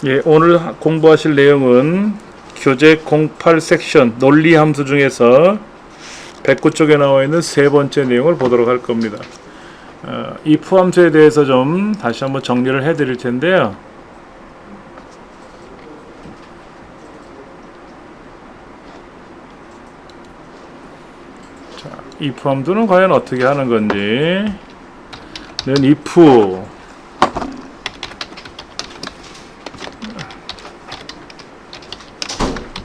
예, 오늘 공부하실 내용은 교재 08 섹션 논리 함수 중에서 109쪽에 나와 있는 세 번째 내용을 보도록 할 겁니다. if 함수에 대해서 좀 다시 한번 정리를 해 드릴 텐데요. 자, if 함수는 과연 어떻게 하는 건지. if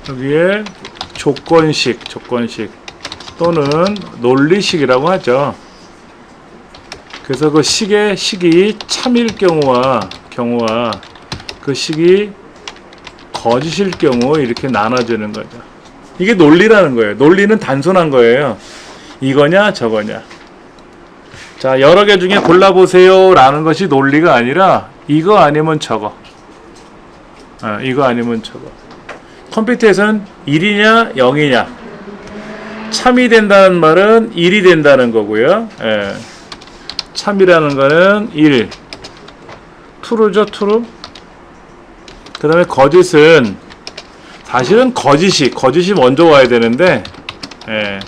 여기에 조건식 또는 논리식이라고 하죠. 그래서 그 식이 참일 경우와 그 식이 거짓일 경우 이렇게 나눠지는 거죠. 이게 논리라는 거예요. 논리는 단순한 거예요. 이거냐 저거냐. 자, 여러 개 중에 골라보세요 라는 것이 논리가 아니라 이거 아니면 저거. 이거 아니면 저거. 컴퓨터에서는 1이냐 0이냐. 참이 된다는 말은 1이 된다는 거고요. 예. 참이라는 거는 1. true죠, true. 그 다음에 거짓은 사실은 거짓이 먼저 와야 되는데, 예.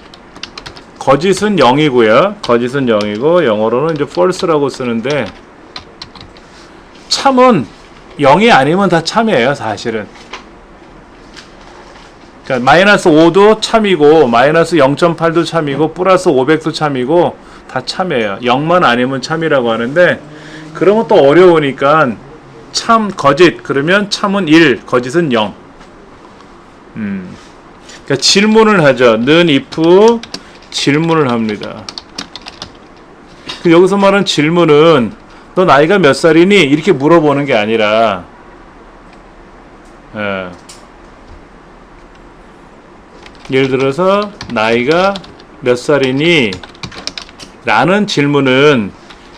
거짓은 0이고요. 거짓은 0이고 영어로는 이제 false라고 쓰는데, 참은 0이 아니면 다 참이에요, 사실은. 그러니까 마이너스 5도 참이고 마이너스 0.8도 참이고 플러스 500도 참이고 다 참이에요. 0만 아니면 참이라고 하는데 그런 것도 어려우니까 참, 거짓 그러면 참은 1, 거짓은 0. 그러니까 질문을 하죠. 는 if 질문을 합니다. 여기서 말하는 질문은 너 나이가 몇 살이니? 이렇게 물어보는 게 아니라 예를 들어서 나이가 몇 살이니? 라는 질문은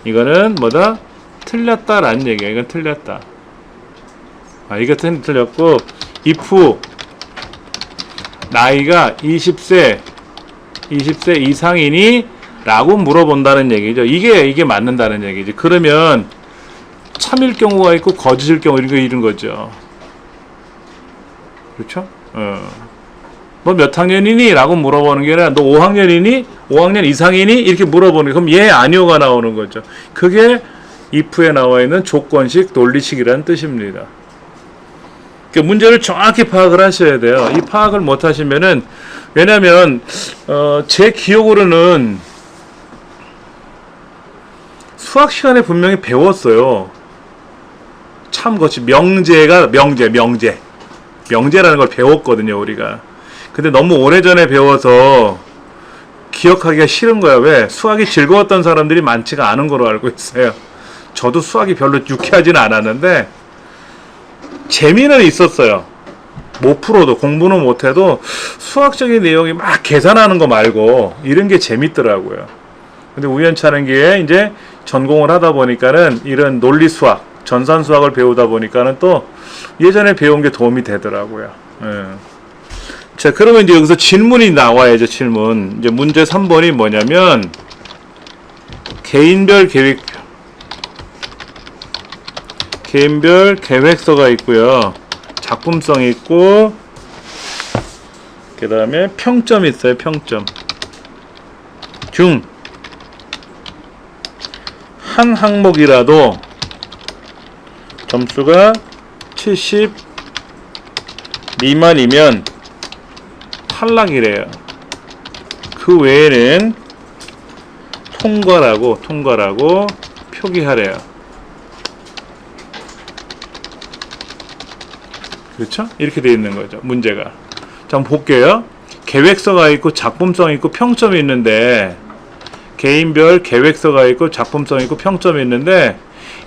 이거는 뭐다? 틀렸다라는 얘기야. 이건 틀렸다. 이것은 틀렸고 if 나이가 20세 이상이니? 라고 물어본다는 얘기죠. 이게 맞는다는 얘기지. 그러면 참일 경우가 있고 거짓일 경우 이런 거죠. 그렇죠? 너 몇 학년이니? 라고 물어보는 게 아니라 너 5학년이니? 5학년 이상이니? 이렇게 물어보는 게 그럼 예, 아니오가 나오는 거죠. 그게 if에 나와 있는 조건식, 논리식이라는 뜻입니다. 그러니까 문제를 정확히 파악을 하셔야 돼요. 이 파악을 못 하시면은 왜냐면 제 기억으로는 수학 시간에 분명히 배웠어요. 참 거짓 명제라는 걸 배웠거든요, 우리가. 근데 너무 오래전에 배워서 기억하기가 싫은 거야. 왜? 수학이 즐거웠던 사람들이 많지가 않은 걸로 알고 있어요. 저도 수학이 별로 유쾌하지는 않았는데 재미는 있었어요. 못 풀어도 공부는 못해도 수학적인 내용이 막 계산하는 거 말고 이런 게 재밌더라고요. 근데 우연찮은게 이제 전공을 하다 보니까는 이런 논리 수학, 전산 수학을 배우다 보니까는 또 예전에 배운 게 도움이 되더라고요. 자, 그러면 이제 여기서 질문이 나와야죠, 질문. 이제 문제 3번이 뭐냐면, 개인별 계획서가 있고요. 작품성이 있고, 그 다음에 평점이 있어요, 평점. 한 항목이라도 점수가 70 미만이면 탈락이래요. 그 외에는 통과라고 표기하래요. 그렇죠? 이렇게 되어 있는 거죠, 문제가. 자, 한번 볼게요. 계획서가 있고 작품성이 있고 평점이 있는데 개인별 계획서가 있고 작품성이 있고 평점이 있는데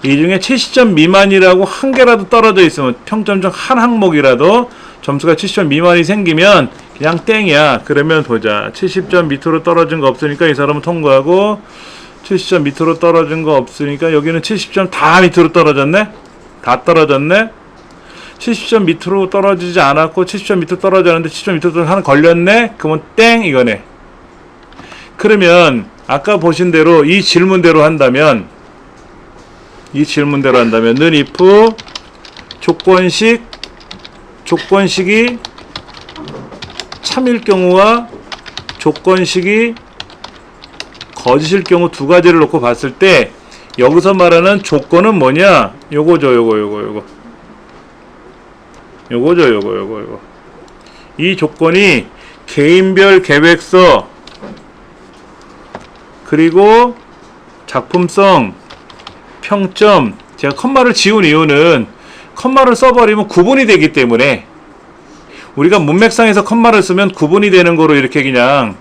이 중에 70점 미만이라고 한 개라도 떨어져 있으면 평점 중 한 항목이라도 점수가 70점 미만이 생기면 그냥 땡이야. 그러면 보자. 70점 밑으로 떨어진 거 없으니까 이 사람은 통과하고 70점 밑으로 떨어진 거 없으니까 여기는 70점 다 밑으로 떨어졌네? 다 떨어졌네? 70점 밑으로 떨어지지 않았고 70점 밑으로 떨어졌는데 70점 밑으로 하나 걸렸네? 그러면 땡 이거네. 그러면 아까 보신 대로 이 질문대로 한다면 는 if 조건식이 참일 경우와 조건식이 거짓일 경우 두 가지를 놓고 봤을 때 여기서 말하는 조건은 뭐냐? 요거죠. 이 조건이 개인별 계획서 그리고 작품성, 평점. 제가 컴마를 지운 이유는 컴마를 써버리면 구분이 되기 때문에 우리가 문맥상에서 컴마를 쓰면 구분이 되는 거로 이렇게 그냥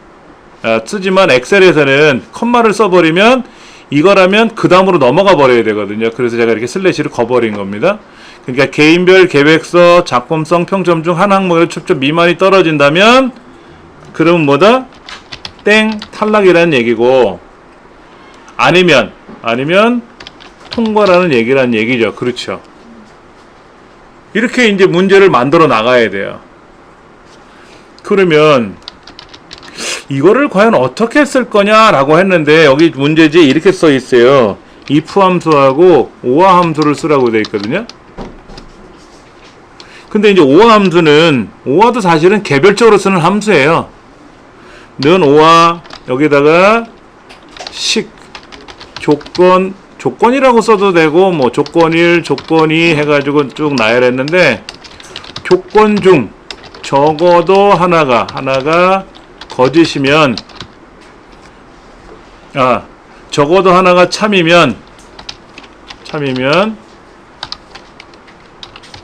쓰지만 엑셀에서는 컴마를 써버리면 이거라면 그 다음으로 넘어가 버려야 되거든요. 그래서 제가 이렇게 슬래시를 거버린 겁니다. 그러니까 개인별 계획서, 작품성, 평점 중 한 항목에서 초점 미만이 떨어진다면 그러면 뭐다? 땡, 탈락이라는 얘기고 아니면 통과라는 얘기란 얘기죠. 그렇죠. 이렇게 이제 문제를 만들어 나가야 돼요. 그러면 이거를 과연 어떻게 쓸 거냐라고 했는데 여기 문제지에 이렇게 써 있어요. if 함수하고 or 함수를 쓰라고 되어 있거든요. 근데 이제 or 함수는 or도 사실은 개별적으로 쓰는 함수예요. 는 or 여기다가 조건이라고 써도 되고 뭐 조건 1, 조건 2 해가지고 쭉 나열했는데 조건 중 적어도 하나가 거짓이면 적어도 하나가 참이면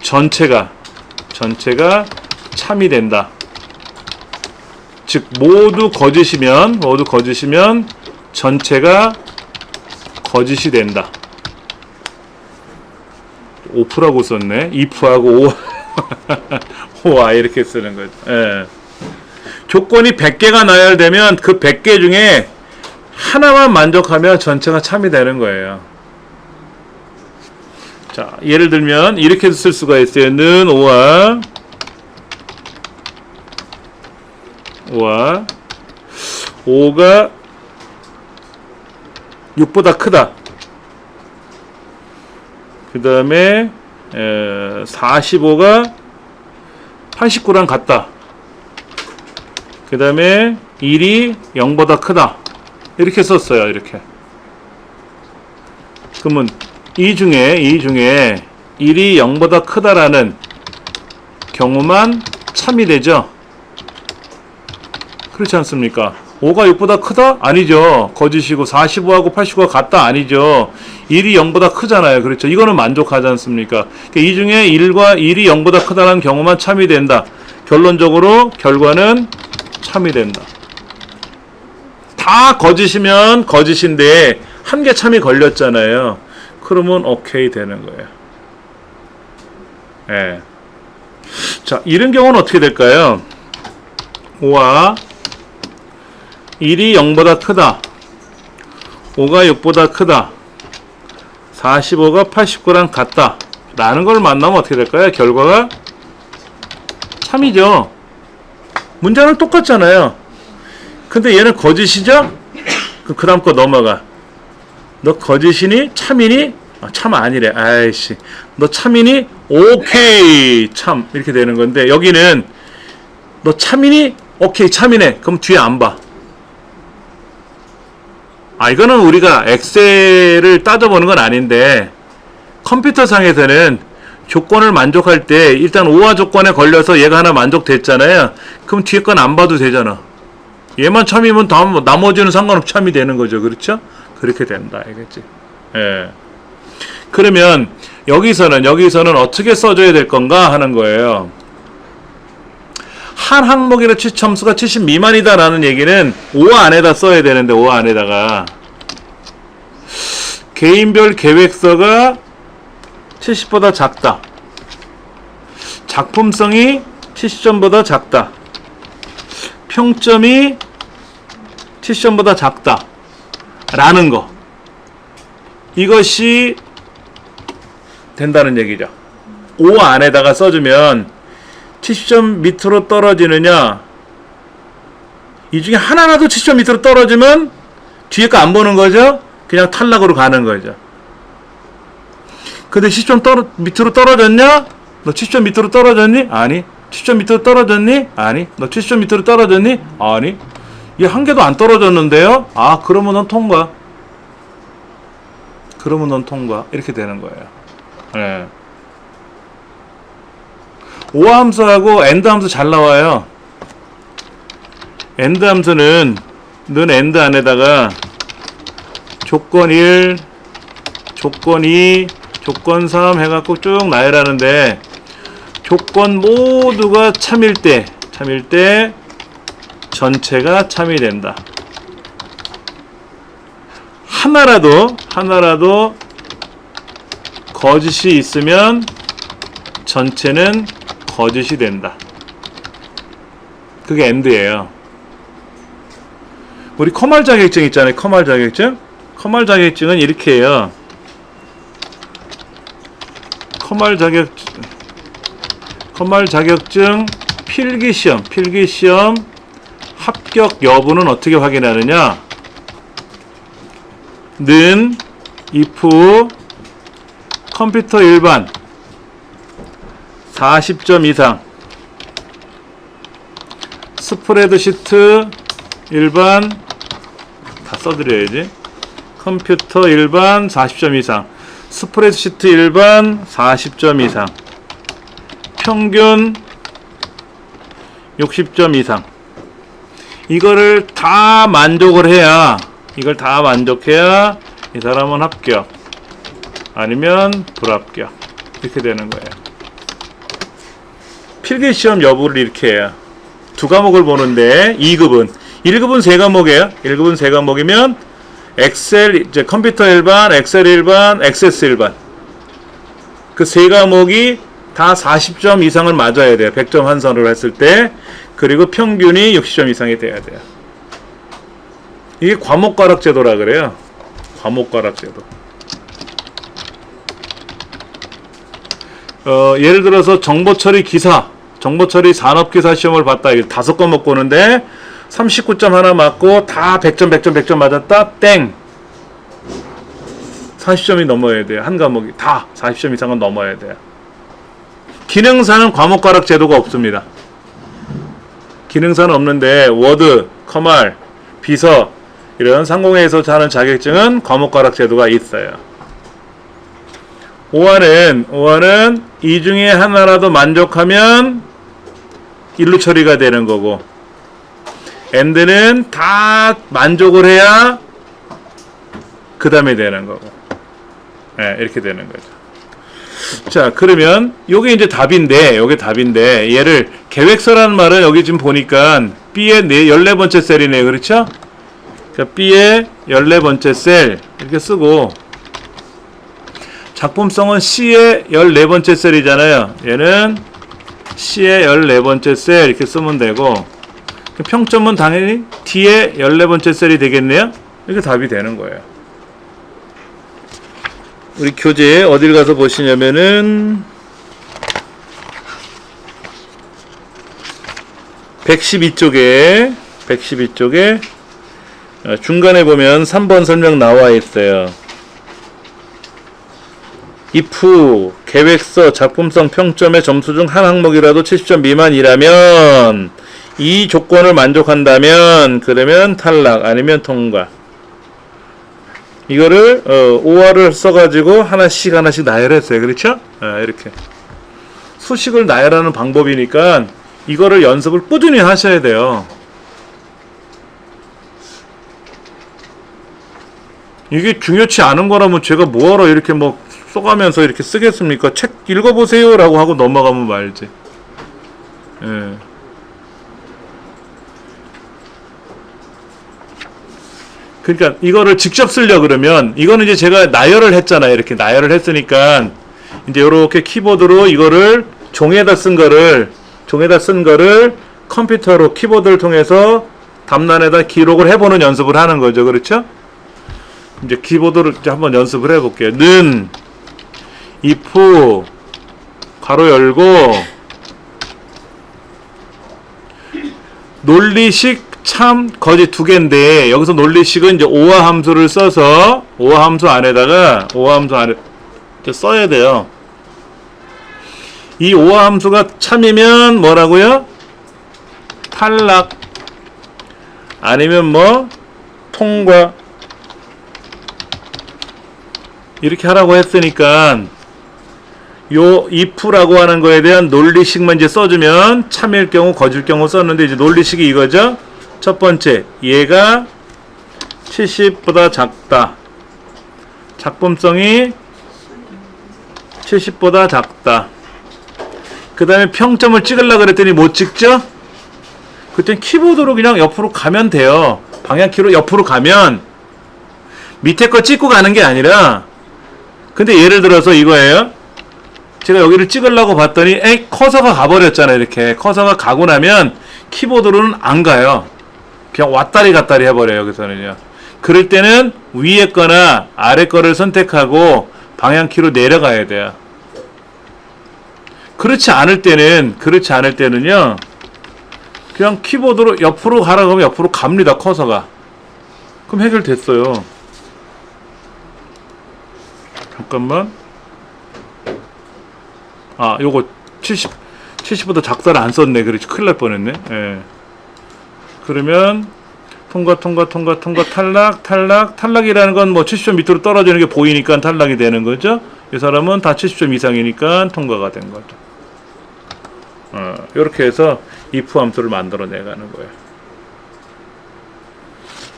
전체가 참이 된다. 즉 모두 거짓이면 전체가 거짓이 된다. 오프라고 썼네. if하고 오와 이렇게 쓰는 거죠. 예. 조건이 100개가 나열되면 그 100개 중에 하나만 만족하면 전체가 참이 되는 거예요. 자, 예를 들면 이렇게 쓸 수가 있어요. 는 오와 5가 6보다 크다. 그 다음에 45가 89랑 같다. 그 다음에 1이 0보다 크다. 이렇게 썼어요. 이렇게. 그러면 이 중에 1이 0보다 크다라는 경우만 참이 되죠. 그렇지 않습니까? 5가 6보다 크다? 아니죠. 거짓이고 45하고 89가 같다? 아니죠. 1이 0보다 크잖아요. 그렇죠. 이거는 만족하지 않습니까? 이 중에 1이 0보다 크다는 경우만 참이 된다. 결론적으로 결과는 참이 된다. 다 거짓이면 거짓인데 한 개 참이 걸렸잖아요. 그러면 오케이 되는 거예요. 예. 자, 이런 경우는 어떻게 될까요? 5와 1이 0보다 크다. 5가 6보다 크다. 45가 89랑 같다. 라는 걸 만나면 어떻게 될까요? 결과가 참이죠. 문제는 똑같잖아요. 근데 얘는 거짓이죠? 그 다음 거 넘어가. 너 거짓이니? 참이니? 참 아니래. 아이씨. 너 참이니? 오케이. 참. 이렇게 되는 건데 여기는 너 참이니? 오케이. 참이네. 그럼 뒤에 안 봐. 이거는 우리가 엑셀을 따져보는 건 아닌데 컴퓨터상에서는 조건을 만족할 때 일단 오화 조건에 걸려서 얘가 하나 만족됐잖아요. 그럼 뒤에 건 안 봐도 되잖아. 얘만 참이면 나머지는 상관없이 참이 되는 거죠. 그렇죠? 그렇게 된다. 알겠지? 예. 그러면 여기서는 어떻게 써줘야 될 건가 하는 거예요. 한 항목의 점수가 70 미만이다라는 얘기는 5 안에다 써야 되는데 5 안에다가 개인별 계획서가 70보다 작다. 작품성이 70점보다 작다. 평점이 70점보다 작다. 라는 거. 이것이 된다는 얘기죠. 5 안에다가 써주면 70점 밑으로 떨어지느냐, 이 중에 하나라도 70점 밑으로 떨어지면 뒤에 거 안 보는 거죠. 그냥 탈락으로 가는 거죠. 근데 10점 밑으로 떨어졌냐? 너 70점 밑으로 떨어졌니? 아니. 70점 밑으로 떨어졌니? 아니. 너 70점 밑으로 떨어졌니? 아니. 얘 한 개도 안 떨어졌는데요? 아, 그러면 넌 통과. 그러면 넌 통과. 이렇게 되는 거예요. 예. OR 함수하고 AND 함수 잘 나와요. AND 함수는 는 AND 안에다가 조건 1, 조건 2, 조건 3 해갖고 쭉 나열하는데 조건 모두가 참일 때 전체가 참이 된다. 하나라도 거짓이 있으면 전체는 거짓이 된다. 그게 AND예요. 우리 커말 자격증 있잖아요. 커말 자격증. 커말 자격증은 이렇게 해요. 커말 자격증 필기시험 합격 여부는 어떻게 확인하느냐? 는 if 컴퓨터 일반 40점 이상 스프레드시트 일반 다 써드려야지. 컴퓨터 일반 40점 이상 스프레드시트 일반 40점 이상 평균 60점 이상 이거를 다 만족을 해야 이걸 다 만족해야 이 사람은 합격 아니면 불합격 이렇게 되는 거예요. 필기시험 여부를 이렇게 해요. 두 과목을 보는데 2급은 1급은 3과목이에요. 1급은 3과목이면 엑셀 이제 컴퓨터 일반, 엑셀 일반, 액세스 일반 그 3과목이 다 40점 이상을 맞아야 돼요. 100점 환산을 했을 때. 그리고 평균이 60점 이상이 돼야 돼요. 이게 과목과락 제도라 그래요. 과목과락 제도. 예를 들어서 정보처리 산업기사 시험을 봤다. 5과목 보는데 39점 하나 맞고 다 100점 맞았다. 땡. 40점이 넘어야 돼요. 한 과목이 다 40점 이상은 넘어야 돼요. 기능사는 과목과락 제도가 없습니다. 기능사는 없는데 워드, 커말, 비서 이런 상공회에서 하는 자격증은 과목과락 제도가 있어요. 오화는 이 중에 하나라도 만족하면 일루 처리가 되는 거고 AND는 다 만족을 해야 그 다음에 되는 거고 네, 이렇게 되는 거죠. 자, 그러면 요게 이제 답인데 얘를 계획서라는 말은 여기 지금 보니까 B의 14번째 셀이네요. 그렇죠? 자, B의 14번째 셀 이렇게 쓰고 작품성은 C의 14번째 셀이잖아요. 얘는 C의 14번째 셀 이렇게 쓰면 되고 평점은 당연히 D의 14번째 셀이 되겠네요. 이렇게 답이 되는 거예요. 우리 교재 어딜 가서 보시냐면은 112쪽에 중간에 보면 3번 설명 나와 있어요. if 계획서 작품성 평점의 점수 중 한 항목이라도 70점 미만이라면 이 조건을 만족한다면 그러면 탈락 아니면 통과. 이거를 OR을 써가지고 하나씩 나열했어요. 그렇죠? 이렇게 수식을 나열하는 방법이니까 이거를 연습을 꾸준히 하셔야 돼요. 이게 중요치 않은 거라면 제가 뭐하러 이렇게 뭐 써가면서 이렇게 쓰겠습니까? 책 읽어보세요 라고 하고 넘어가면 말지. 예. 그러니까 이거를 직접 쓰려 그러면 이거는 이제 제가 나열을 했잖아요. 이렇게 나열을 했으니까 이제 이렇게 키보드로 이거를 종이에다 쓴 거를 컴퓨터로 키보드를 통해서 답란에다 기록을 해보는 연습을 하는 거죠. 그렇죠? 이제 키보드를 이제 한번 연습을 해볼게요. 는 if 가로 열고 논리식 참 거짓 두 개인데 여기서 논리식은 이제 오화 함수를 써서 오화 함수 안에 써야 돼요. 이 오화 함수가 참이면 뭐라고요? 탈락. 아니면 뭐 통과. 이렇게 하라고 했으니까 요 if라고 하는 거에 대한 논리식만 이제 써주면 참일 경우 거질 경우 썼는데, 이제 논리식이 이거죠. 첫 번째, 얘가 70보다 작다. 작품성이 70보다 작다. 그 다음에 평점을 찍으려고 그랬더니 못 찍죠? 그땐 키보드로 그냥 옆으로 가면 돼요. 방향키로 옆으로 가면 밑에 거 찍고 가는 게 아니라, 근데 예를 들어서 이거예요. 제가 여기를 찍으려고 봤더니 커서가 가버렸잖아요. 이렇게 커서가 가고 나면 키보드로는 안 가요. 그냥 왔다리 갔다리 해버려요. 여기서는요. 그럴 때는 위에 거나 아래 거를 선택하고 방향키로 내려가야 돼요. 그렇지 않을 때는요, 그냥 키보드로 옆으로 가라고 하면 옆으로 갑니다. 커서가. 그럼 해결됐어요. 잠깐만. 요거 70보다 작사를 안 썼네. 그렇지. 큰일 날 뻔했네. 예. 그러면 통과, 탈락이라는 건 뭐 70점 밑으로 떨어지는 게 보이니까 탈락이 되는 거죠. 이 사람은 다 70점 이상이니까 통과가 된 거죠. 이렇게 해서 if 함수를 만들어 내가는 거예요.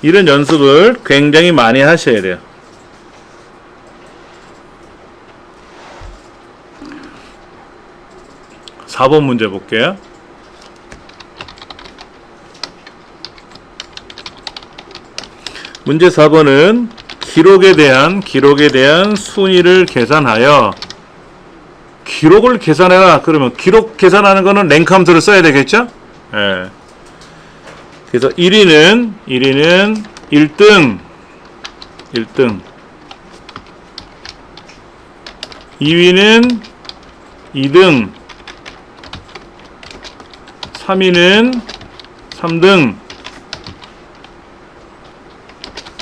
이런 연습을 굉장히 많이 하셔야 돼요. 사 번 문제 볼게요. 문제 4번은 기록에 대한 순위를 계산하여, 기록을 계산해라. 그러면 기록 계산하는 거는 랭크 함수를 써야 되겠죠? 예. 그래서 1위는 1등. 2위는 2등. 3위는 3등.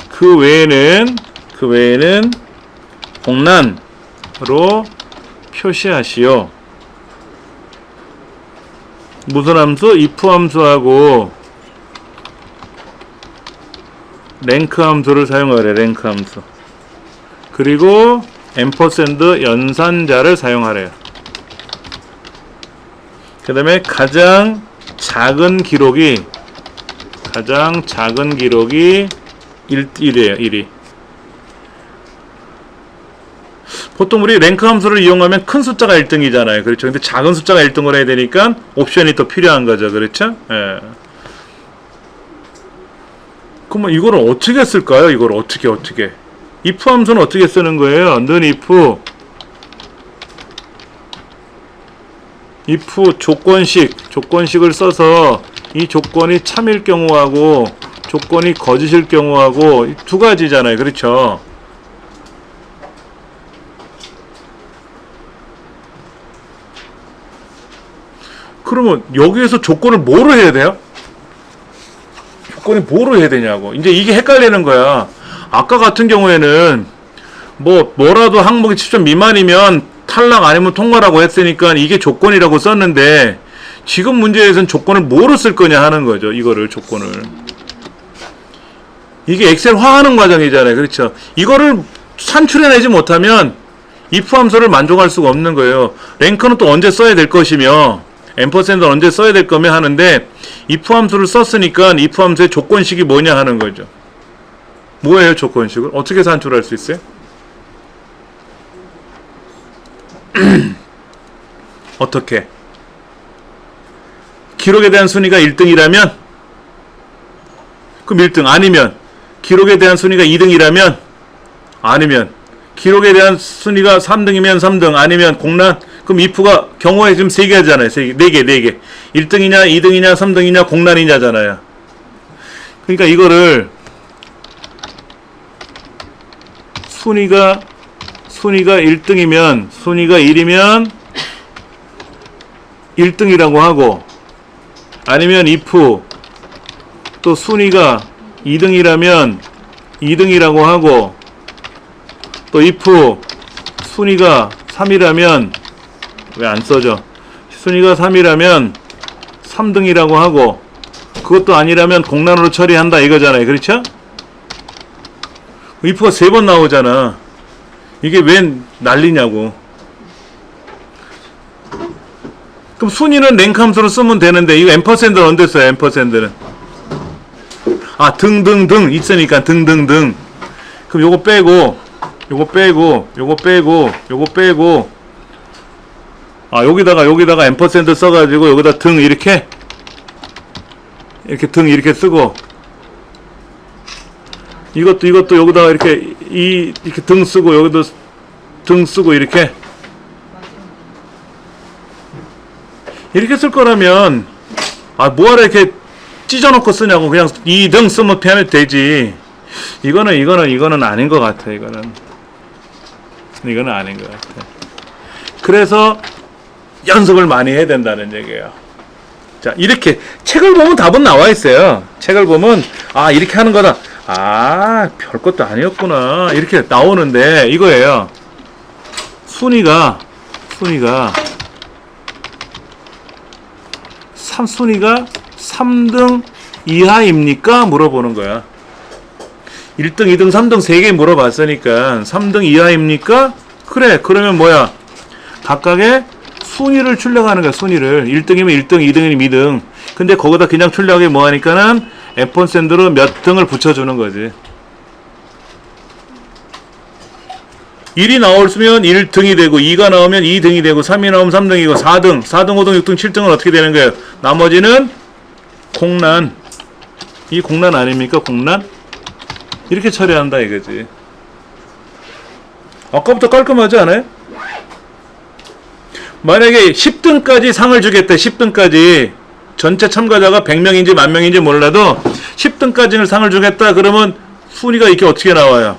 그 외에는 공란으로 표시하시오. 무슨 함수? if 함수하고 랭크 함수를 사용하래. 랭크 함수. 그리고 앰퍼샌드 연산자를 사용하래요. 그 다음에 가장 작은 기록이 1이에요. 1이. 보통 우리 랭크 함수를 이용하면 큰 숫자가 1등이잖아요. 그렇죠. 근데 작은 숫자가 1등을 해야 되니까 옵션이 또 필요한 거죠. 그렇죠? 예. 그러면 이거를 어떻게 쓸까요? 이걸 어떻게. if 함수는 어떻게 쓰는 거예요? 는 if 조건식을 써서 이 조건이 참일 경우하고 조건이 거짓일 경우하고 두 가지잖아요. 그렇죠? 그러면 여기에서 조건을 뭐로 해야 돼요? 조건이 뭐로 해야 되냐고. 이제 이게 헷갈리는 거야. 아까 같은 경우에는 뭐라도 항목이 70점 미만이면 탈락 아니면 통과라고 했으니까 이게 조건이라고 썼는데, 지금 문제에서는 조건을 뭐로 쓸 거냐 하는 거죠. 이거를 조건을. 이게 엑셀화하는 과정이잖아요. 그렇죠? 이거를 산출해내지 못하면 if 함수를 만족할 수가 없는 거예요. 랭크는 또 언제 써야 될 것이며 앰퍼샌드는 언제 써야 될 거며 하는데, if 함수를 썼으니까 if 함수의 조건식이 뭐냐 하는 거죠. 뭐예요? 조건식을 어떻게 산출할 수 있어요? 어떻게? 기록에 대한 순위가 1등이라면 그럼 1등. 아니면 기록에 대한 순위가 2등이라면, 아니면 기록에 대한 순위가 3등이면 3등, 아니면 공란. 그럼 if가 경우에 지금 3개 하잖아요. 4개. 1등이냐 2등이냐 3등이냐 공란이냐잖아요. 그러니까 이거를 순위가 1등이면, 순위가 1이면 1등이라고 하고, 아니면 if 또 순위가 2등이라면 2등이라고 하고, 또 if 순위가 3이라면 왜 안 써져? 순위가 3이라면 3등이라고 하고 그것도 아니라면 공란으로 처리한다 이거잖아요. 그렇죠? if가 3번 나오잖아. 이게 웬 난리냐고. 그럼 순위는 랭크 함수로 쓰면 되는데 이거 앰퍼샌드는 언제 써요? 앰퍼샌드는 아 등등등 있으니까 등등등. 그럼 요거 빼고 요거 빼고 요거 빼고 요거 빼고 아 여기다가 앰퍼샌드 써가지고 여기다 등 이렇게 등 이렇게 쓰고 이것도 여기다가 이렇게 등 쓰고 여기도 등 쓰고 이렇게 쓸 거라면 아 뭐하러 이렇게 찢어놓고 쓰냐고. 그냥 2등 쓰면 하면 되지. 이거는 아닌 것 같아. 이거는 아닌 것 같아. 그래서 연습을 많이 해야 된다는 얘기예요. 자, 이렇게 책을 보면 답은 나와 있어요. 책을 보면 아 이렇게 하는 거다. 아 별것도 아니었구나 이렇게 나오는데 이거예요. 순위가 3등 이하입니까? 물어보는 거야. 1등, 2등, 3등 3개 물어봤으니까 3등 이하입니까? 그래. 그러면 뭐야? 각각의 순위를 출력하는 거야. 순위를. 1등이면 1등, 2등이면 2등. 근데 거기다 그냥 출력하기 뭐하니까는 앰퍼샌드로 몇 등을 붙여주는 거지. 1이 나오면 1등이 되고 2가 나오면 2등이 되고 3이 나오면 3등이고 4등, 5등, 6등, 7등은 어떻게 되는 거예요? 나머지는 공란. 이 공란 아닙니까? 공란? 이렇게 처리한다 이거지. 아까부터 깔끔하지 않아요? 만약에 10등까지 상을 주겠다. 10등까지 전체 참가자가 100명인지 10,000명인지 몰라도 10등까지는 상을 주겠다. 그러면 순위가 이렇게 어떻게 나와요?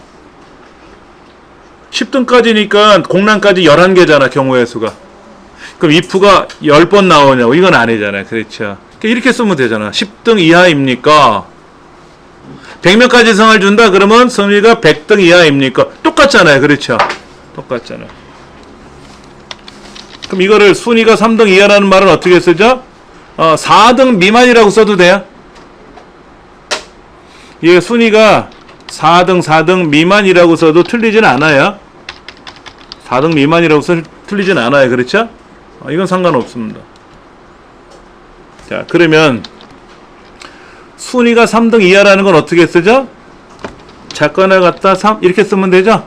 10등까지니까 공란까지 11개잖아. 경우의 수가. 그럼 if가 10번 나오냐고. 이건 아니잖아요. 그렇죠. 이렇게 쓰면 되잖아. 10등 이하입니까? 100명까지 상을 준다. 그러면 순위가 100등 이하입니까? 똑같잖아요. 그렇죠. 똑같잖아. 그럼 이거를 순위가 3등 이하라는 말은 어떻게 쓰죠? 4등 미만이라고 써도 돼요. 이게 순위가 4등 미만이라고 써도 틀리진 않아요. 4등 미만이라고 써도 틀리진 않아요. 그렇죠? 이건 상관없습니다. 자, 그러면 순위가 3등 이하라는 건 어떻게 쓰죠? 작거나 같다 3 이렇게 쓰면 되죠?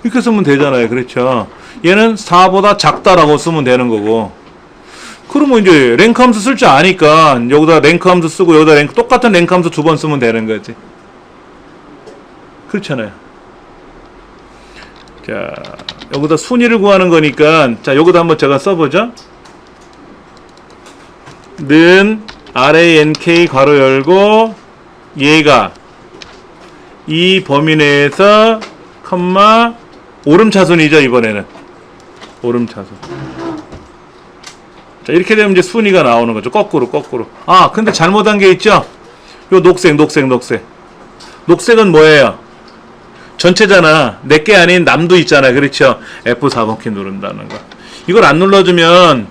이렇게 쓰면 되잖아요. 그렇죠? 얘는 4보다 작다라고 쓰면 되는 거고. 그러면 이제 랭크 함수 쓸 줄 아니까 여기다 랭크 함수 쓰고 여기다 똑같은 랭크 함수 2번 쓰면 되는 거지. 그렇잖아요. 자, 여기다 순위를 구하는 거니까 자, 여기다 한번 제가 써보죠. 는 rank 괄호 열고 얘가 이 범위 내에서 컴마 오름차순이죠. 이번에는 오름차순. 자, 이렇게 되면 이제 순위가 나오는 거죠. 거꾸로. 아, 근데 잘못한 게 있죠? 요 녹색은 뭐예요? 전체잖아. 내게 아닌 남도 있잖아. 그렇죠? F4번 키 누른다는 거. 이걸 안 눌러주면,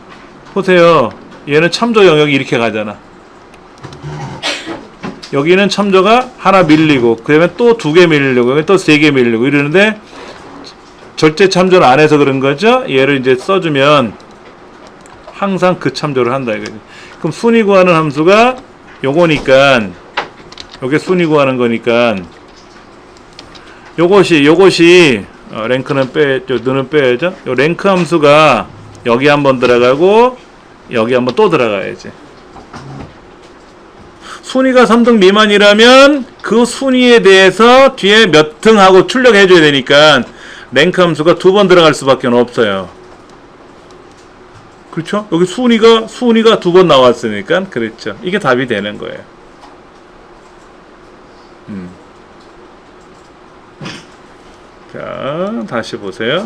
보세요. 얘는 참조 영역이 이렇게 가잖아. 여기는 참조가 하나 밀리고, 그 다음에 또 2개 밀리고, 또 3개 밀리고 이러는데, 절대 참조를 안 해서 그런 거죠? 얘를 이제 써주면, 항상 그 참조를 한다 이거지. 그럼 순위 구하는 함수가 요거니까 요게 순위 구하는 거니까 요것이 랭크는 너는 빼야죠. 요 랭크 함수가 여기 한번 들어가고 여기 한번 또 들어가야지. 순위가 3등 미만이라면 그 순위에 대해서 뒤에 몇 등 하고 출력해 줘야 되니까 랭크 함수가 2번 들어갈 수밖에 없어요. 그렇죠? 여기 순위가 2번 나왔으니까 그랬죠. 이게 답이 되는 거예요. 자, 다시 보세요.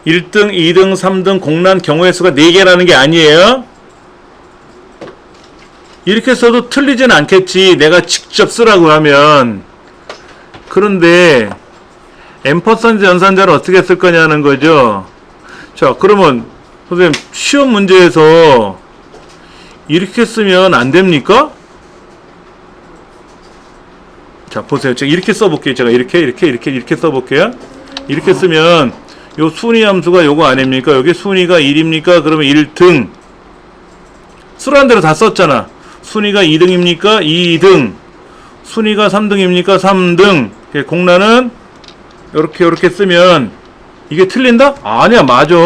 1등, 2등, 3등 공란 경우의 수가 4개라는 게 아니에요. 이렇게 써도 틀리진 않겠지. 내가 직접 쓰라고 하면. 그런데 앰퍼센드 연산자를 어떻게 쓸 거냐는 거죠. 자, 그러면 선생님 시험 문제에서 이렇게 쓰면 안 됩니까? 자, 보세요. 제가 이렇게 써볼게요. 제가 이렇게 써볼게요. 이렇게 쓰면 요 순위 함수가 요거 아닙니까? 여기 순위가 1입니까? 그러면 1등. 쓰라는 대로 다 썼잖아. 순위가 2등입니까? 2등. 순위가 3등입니까? 3등. 공란은 요렇게 쓰면 이게 틀린다? 아니야, 맞아.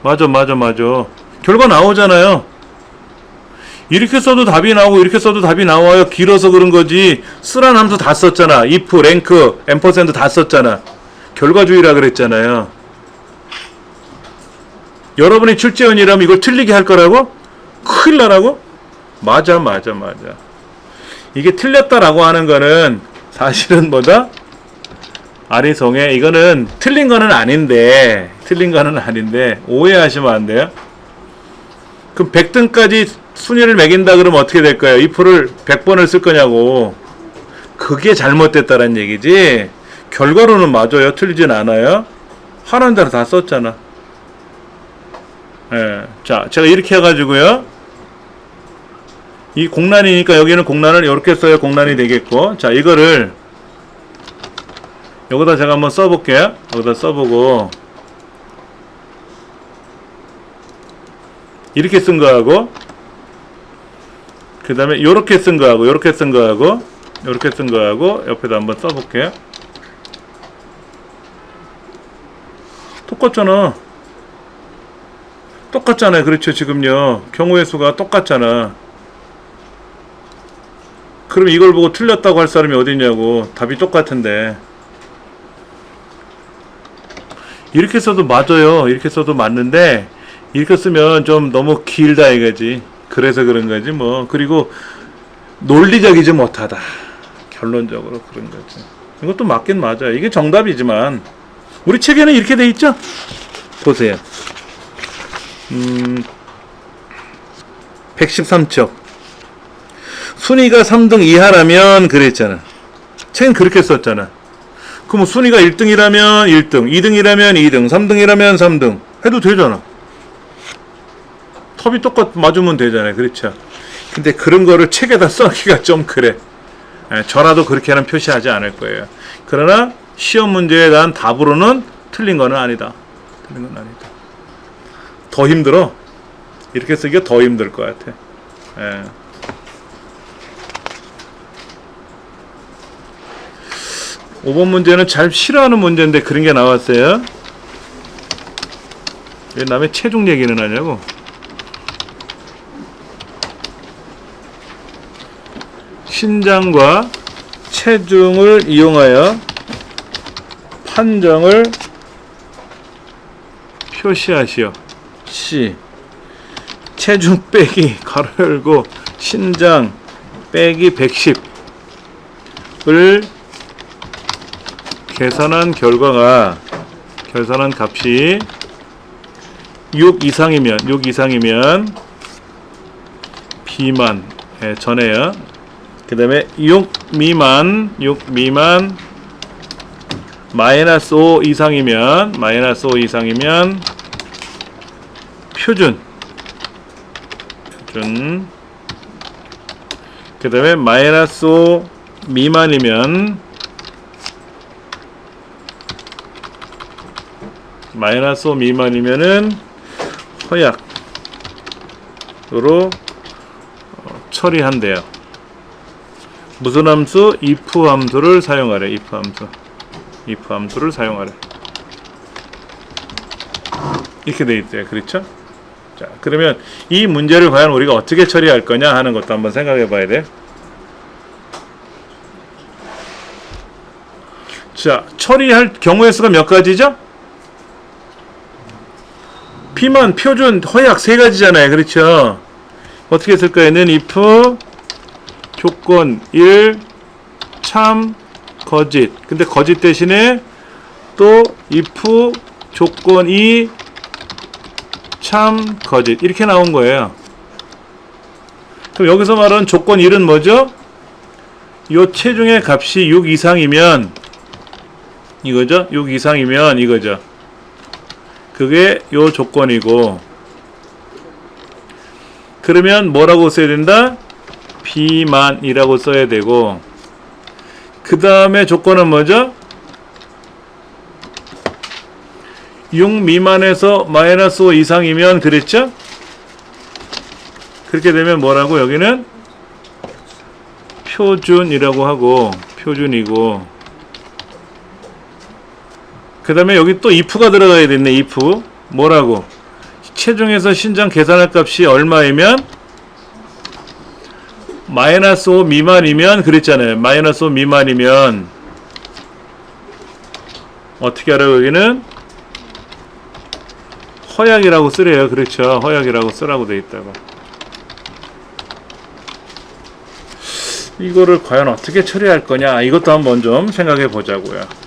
맞아. 결과 나오잖아요. 이렇게 써도 답이 나오고 이렇게 써도 답이 나와요. 길어서 그런 거지. 쓰라는 함수 다 썼잖아. if, rank, ampersand 다 썼잖아. 결과주의라 그랬잖아요. 여러분이 출제원이라면 이걸 틀리게 할 거라고? 큰일 나라고? 맞아. 이게 틀렸다라고 하는 거는 사실은 뭐다? 아리송해. 이거는 틀린 거는 아닌데 오해하시면 안 돼요. 그럼 100등까지 순위를 매긴다 그러면 어떻게 될까요? if를 100번을 쓸 거냐고. 그게 잘못됐다는 얘기지. 결과로는 맞아요. 틀리진 않아요. 하는 대로 다 썼잖아. 예. 자, 제가 이렇게 해가지고요. 이 공란이니까 여기는 공란을 이렇게 써야 공란이 되겠고. 자, 이거를 여기다 제가 한번 써볼게요. 여기다 써보고 이렇게 쓴 거하고 그 다음에 요렇게 쓴 거하고 요렇게 쓴 거하고 요렇게 쓴 거하고 옆에다 한번 써볼게요. 똑같잖아요. 그렇죠. 지금요. 경우의 수가 똑같잖아. 그럼 이걸 보고 틀렸다고 할 사람이 어딨냐고. 답이 똑같은데. 이렇게 써도 맞아요. 이렇게 써도 맞는데 이렇게 쓰면 좀 너무 길다 이거지. 그래서 그런 거지 뭐. 그리고 논리적이지 못하다. 결론적으로 그런 거지. 이것도 맞긴 맞아요. 이게 정답이지만 우리 책에는 이렇게 돼 있죠? 보세요. 113쪽. 순위가 3등 이하라면 그랬잖아. 책은 그렇게 썼잖아. 그럼 순위가 1등이라면 1등, 2등이라면 2등, 3등이라면 3등 해도 되잖아. 톱이 맞으면 되잖아요. 그렇죠? 근데 그런 거를 책에다 써기가 좀 그래. 저라도 그렇게는 표시하지 않을 거예요. 그러나 시험 문제에 대한 답으로는 틀린 거는 아니다. 더 힘들어. 이렇게 쓰기가 더 힘들 것 같아. 5번 문제는 잘 싫어하는 문제인데 그런 게 나왔어요. 왜 남의 체중 얘기는 하냐고. 신장과 체중을 이용하여 판정을 표시하시오. C. 체중 빼기 가로 열고 신장 빼기 110을 계산한 값이 6 이상이면 비만 전에요. 그 다음에 6 미만 마이너스 5 이상이면 표준 그 다음에 마이너스 5 미만이면 은 허약으로 처리한대요. 무슨 함수? if 함수를 사용하래. if 함수를 사용하래. 이렇게 돼 있대요. 그렇죠? 자, 그러면 이 문제를 과연 우리가 어떻게 처리할 거냐 하는 것도 한번 생각해 봐야 돼요. 자, 처리할 경우의 수가 몇 가지죠? 비만, 표준, 허약 세 가지잖아요. 그렇죠? 어떻게 쓸까요? 는 if 조건 1 참 거짓. 근데 거짓 대신에 또 if 조건 2 참 거짓. 이렇게 나온 거예요. 그럼 여기서 말하는 조건 1은 뭐죠? 요 체중의 값이 6 이상이면 이거죠. 6 이상이면 이거죠. 그게 요 조건이고, 그러면 뭐라고 써야 된다? 비만이라고 써야 되고, 그 다음에 조건은 뭐죠? 6 미만에서 마이너스 5 이상이면 그랬죠? 그렇게 되면 뭐라고? 여기는 표준이라고 하고, 표준이고, 그 다음에 여기 또 if가 들어가야 되네. if 뭐라고? 체중에서 신장 계산할 값이 얼마이면 마이너스 5 미만이면 그랬잖아요. 마이너스 5 미만이면 어떻게 하라고? 여기는 허약이라고 쓰래요. 그렇죠. 허약이라고 쓰라고 돼 있다고. 이거를 과연 어떻게 처리할 거냐, 이것도 한번 좀 생각해 보자고요.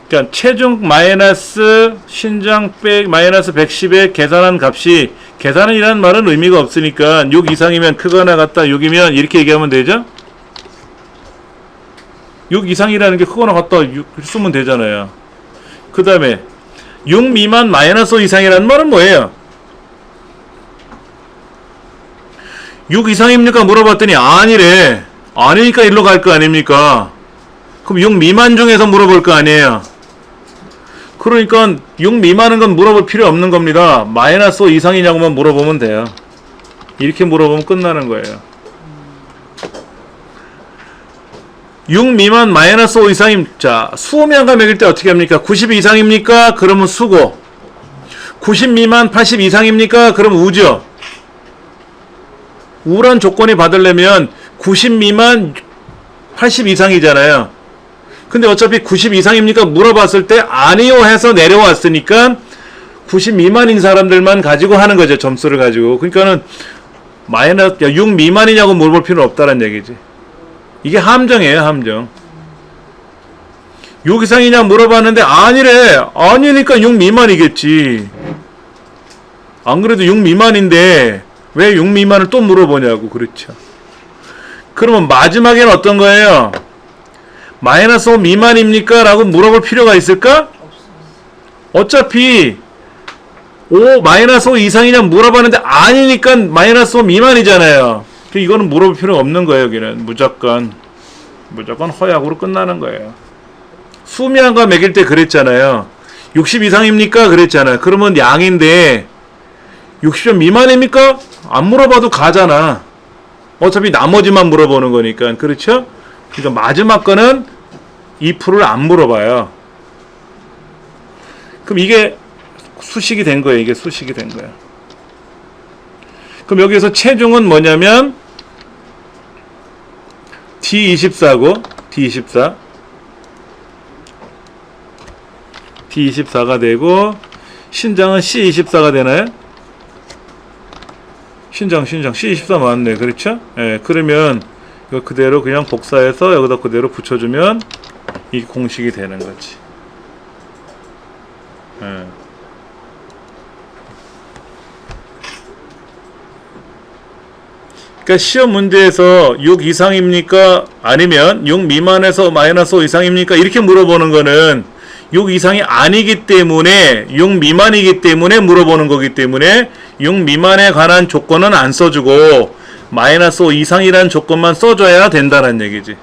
그러니까 체중 마이너스 신장 백 마이너스 110에 계산한 값이, 계산이라는 말은 의미가 없으니까 6 이상이면 크거나 같다, 6이면 이렇게 얘기하면 되죠? 6 이상이라는 게 크거나 같다 6 쓰면 되잖아요. 그 다음에 6 미만 마이너스 5 이상이라는 말은 뭐예요? 6 이상입니까? 물어봤더니 아니래. 아니니까 일로 갈 거 아닙니까? 그럼 6 미만 중에서 물어볼 거 아니에요. 그러니까 6 미만은 건 물어볼 필요 없는 겁니다. 마이너스 5 이상이냐고만 물어보면 돼요. 이렇게 물어보면 끝나는 거예요. 6 미만 마이너스 5 이상임. 자, 수음양과 매길 때 어떻게 합니까? 90 이상입니까? 그러면 수고. 90 미만 80 이상입니까? 그럼 우죠. 우란 조건이 받으려면 90 미만 80 이상이잖아요. 근데 어차피 90 이상입니까? 물어봤을 때 아니요 해서 내려왔으니까 90 미만인 사람들만 가지고 하는 거죠. 점수를 가지고. 그러니까는 마이너스 6 미만이냐고 물어볼 필요는 없다는 얘기지. 이게 함정이에요. 함정. 6 이상이냐 물어봤는데 아니래. 아니니까 6 미만이겠지. 안 그래도 6 미만인데 왜 6 미만을 또 물어보냐고. 그렇죠. 그러면 마지막에는 어떤 거예요? 마이너스 5 미만입니까? 라고 물어볼 필요가 있을까? 어차피 마이너스 5 이상이냐 물어봤는데 아니니까 마이너스 5 미만이잖아요. 이거는 물어볼 필요가 없는 거예요. 여기는 무조건 허약으로 끝나는 거예요. 수미양과 매길 때 그랬잖아요. 60 이상입니까? 그랬잖아요. 그러면 양인데 60점 미만입니까? 안 물어봐도 가잖아. 어차피 나머지만 물어보는 거니까. 그렇죠? 그러니까 마지막 거는 if를 안 물어봐요. 그럼 이게 수식이 된 거예요. 이게 수식이 된 거예요. 그럼 여기서 체중은 뭐냐면 D24고 D24 D24가 되고 신장은 C24가 되나요? 신장 C24 맞네. 그렇죠? 예, 그러면 이거 그대로 그냥 복사해서 여기다 그대로 붙여주면 이 공식이 되는 거지. 예. 그러니까 시험 문제에서 6 이상입니까? 아니면 6 미만에서 마이너스 5 이상입니까? 이렇게 물어보는 거는 6 이상이 아니기 때문에 6 미만이기 때문에 물어보는 거기 때문에 6 미만에 관한 조건은 안 써주고 마이너스 5 이상이라는 조건만 써줘야 된다는 얘기지.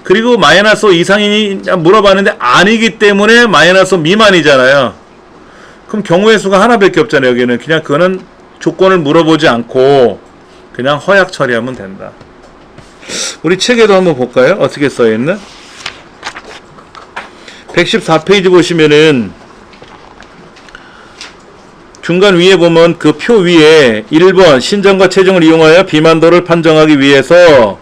그리고 마이너스 5 이상이니 물어봤는데 아니기 때문에 마이너스 5 미만이잖아요. 그럼 경우의 수가 하나밖에 없잖아요. 여기는 그냥 그거는 조건을 물어보지 않고 그냥 허약 처리하면 된다. 우리 책에도 한번 볼까요? 어떻게 써있나? 114페이지 보시면은 중간 위에 보면 그 표 위에 1번 신장과 체중을 이용하여 비만도를 판정하기 위해서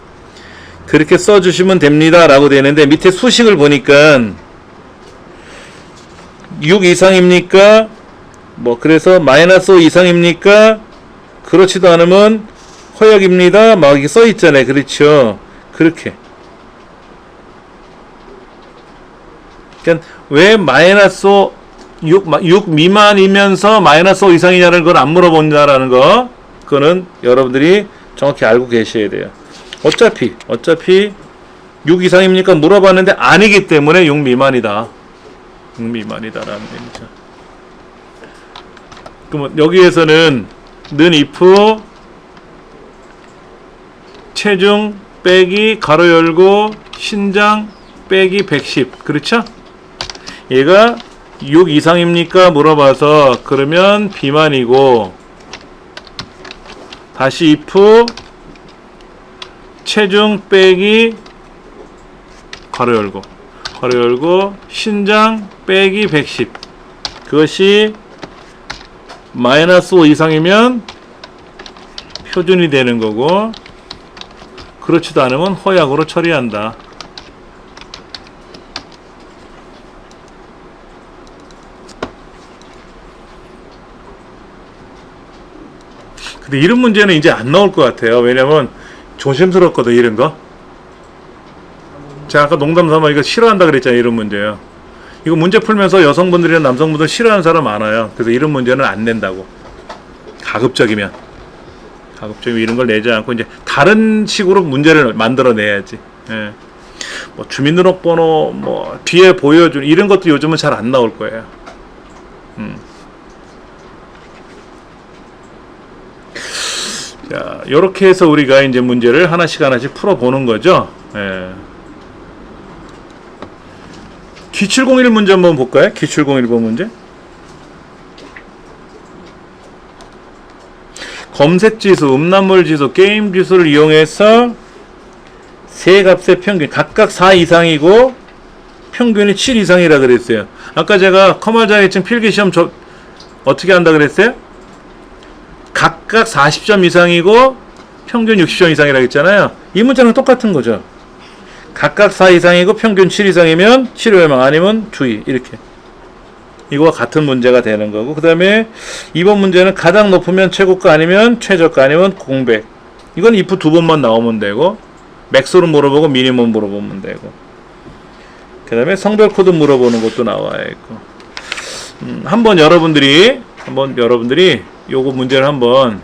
그렇게 써주시면 됩니다 라고 되는데 밑에 수식을 보니까 6 이상입니까? 뭐 그래서 마이너스 5 이상입니까? 그렇지도 않으면 허약입니다 막 이렇게 써있잖아요. 그렇죠. 그렇게 그러니까 왜 마이너스 6 미만이면서 마이너스 5 이상이냐는 걸 안 물어본다라는 거, 그거는 여러분들이 정확히 알고 계셔야 돼요. 어차피 6 이상입니까? 물어봤는데 아니기 때문에 6 미만이다. 6 미만이다라는 얘기죠. 그럼 여기에서는 는 if 체중 빼기 가로 열고 신장 빼기 110 그렇죠? 얘가 6 이상입니까? 물어봐서 그러면 비만이고 다시 if 체중 빼기 가로 열고 신장 빼기 110 그것이 마이너스 5 이상이면 표준이 되는 거고 그렇지도 않으면 허약으로 처리한다. 근데 이런 문제는 이제 안 나올 것 같아요. 왜냐면 조심스럽거든 이런 거. 제가 아까 농담 삼아 이거 싫어한다 그랬잖아요. 이런 문제요. 이거 문제 풀면서 여성분들이나 남성분들 싫어하는 사람 많아요. 그래서 이런 문제는 안 낸다고. 가급적이면 이런 걸 내지 않고 이제 다른 식으로 문제를 만들어내야지. 예. 뭐 주민등록번호 뭐 뒤에 보여준 이런 것도 요즘은 잘 안 나올 거예요. 자, 요렇게 해서 우리가 이제 문제를 하나씩 풀어보는 거죠. 예. 기출01 문제 한번 볼까요? 기출01번 문제. 검색지수, 음란물지수, 게임지수를 이용해서 세 값의 평균, 각각 4 이상이고 평균이 7 이상이라 그랬어요. 아까 제가 커머자격증 필기시험 어떻게 한다 그랬어요? 각각 40점 이상이고 평균 60점 이상이라 했잖아요. 이 문제는 똑같은 거죠. 각각 4 이상이고 평균 7 이상이면 치료예방 아니면 주의 이렇게 이거와 같은 문제가 되는 거고 그 다음에 2번 문제는 가장 높으면 최고가 아니면 최저가 아니면 공백 이건 if 두 번만 나오면 되고 맥스로 물어보고 미니멈 물어보면 되고 그 다음에 성별 코드 물어보는 것도 나와 있고 한번 여러분들이 요거 문제를 한번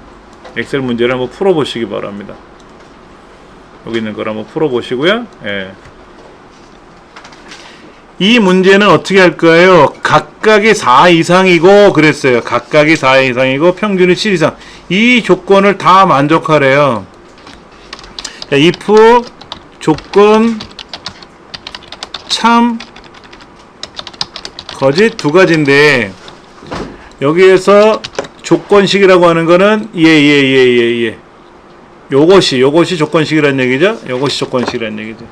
엑셀 문제를 한번 풀어보시기 바랍니다. 여기 있는 걸 한번 풀어보시고요. 예. 이 문제는 어떻게 할까요? 각각이 4 이상이고 그랬어요. 각각이 4 이상이고 평균이 7 이상. 이 조건을 다 만족하래요. 자, if 조건 참 거짓 두 가지인데 여기에서 조건식이라고 하는 거는 예. 요것이 조건식이라는 얘기죠. 요것이 조건식이라는 얘기죠.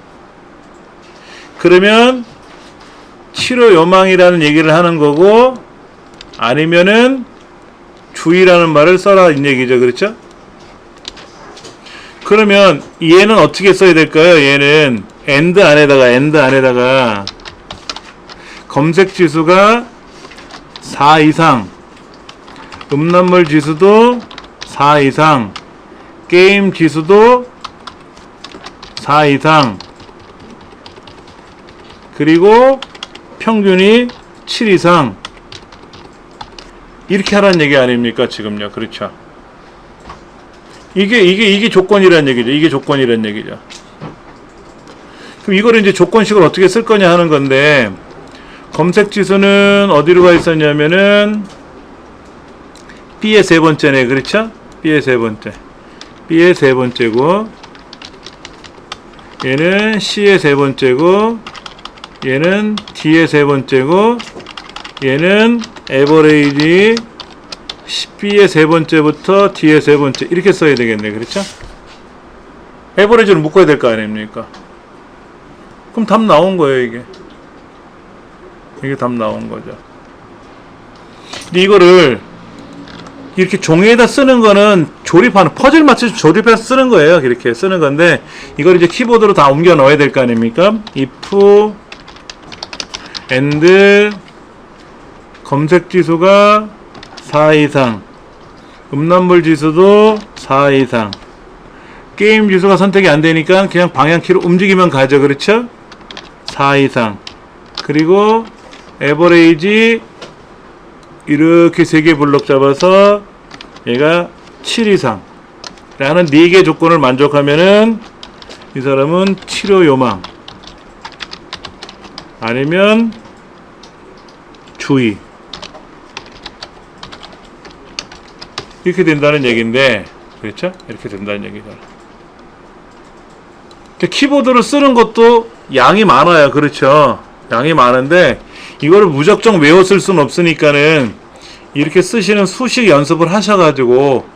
그러면 치료 요망이라는 얘기를 하는 거고 아니면은 주의라는 말을 써라 이 얘기죠. 그렇죠? 그러면 얘는 어떻게 써야 될까요? 얘는 and 안에다가 검색 지수가 4 이상 음란물 지수도 4 이상 게임 지수도 4 이상 그리고 평균이 7 이상 이렇게 하라는 얘기 아닙니까 지금요. 그렇죠. 이게 조건이라는 얘기죠. 이게 조건이라는 얘기죠. 그럼 이거를 이제 조건식을 어떻게 쓸 거냐 하는 건데 검색 지수는 어디로 가 있었냐면은 B의 세 번째네. 그렇죠? B의 세 번째고 얘는 C의 세 번째고 얘는 D의 세 번째고 얘는 에버레이지 B의 세 번째부터 D의 세 번째 이렇게 써야 되겠네. 그렇죠? 에버레이지를 묶어야 될 거 아닙니까? 그럼 답 나온 거예요. 이게 답 나온 거죠. 근데 이거를 이렇게 종이에다 쓰는 거는 조립하는 퍼즐 맞춰서 조립해서 쓰는 거예요. 이렇게 쓰는 건데 이걸 이제 키보드로 다 옮겨 넣어야 될 거 아닙니까? if and 검색 지수가 4 이상 음란물 지수도 4 이상 게임 지수가 선택이 안 되니까 그냥 방향키로 움직이면 가죠. 그렇죠? 4 이상 그리고 에버레이지 이렇게 3개 블록 잡아서 얘가 7 이상 라는 4개 조건을 만족하면은 이 사람은 치료 요망 아니면 주의. 이렇게 된다는 얘기인데, 그렇죠? 이렇게 된다는 얘기죠. 키보드를 쓰는 것도 양이 많아요. 그렇죠? 양이 많은데 이거를 무작정 외워 쓸 수는 없으니까는 이렇게 쓰시는 수식 연습을 하셔가지고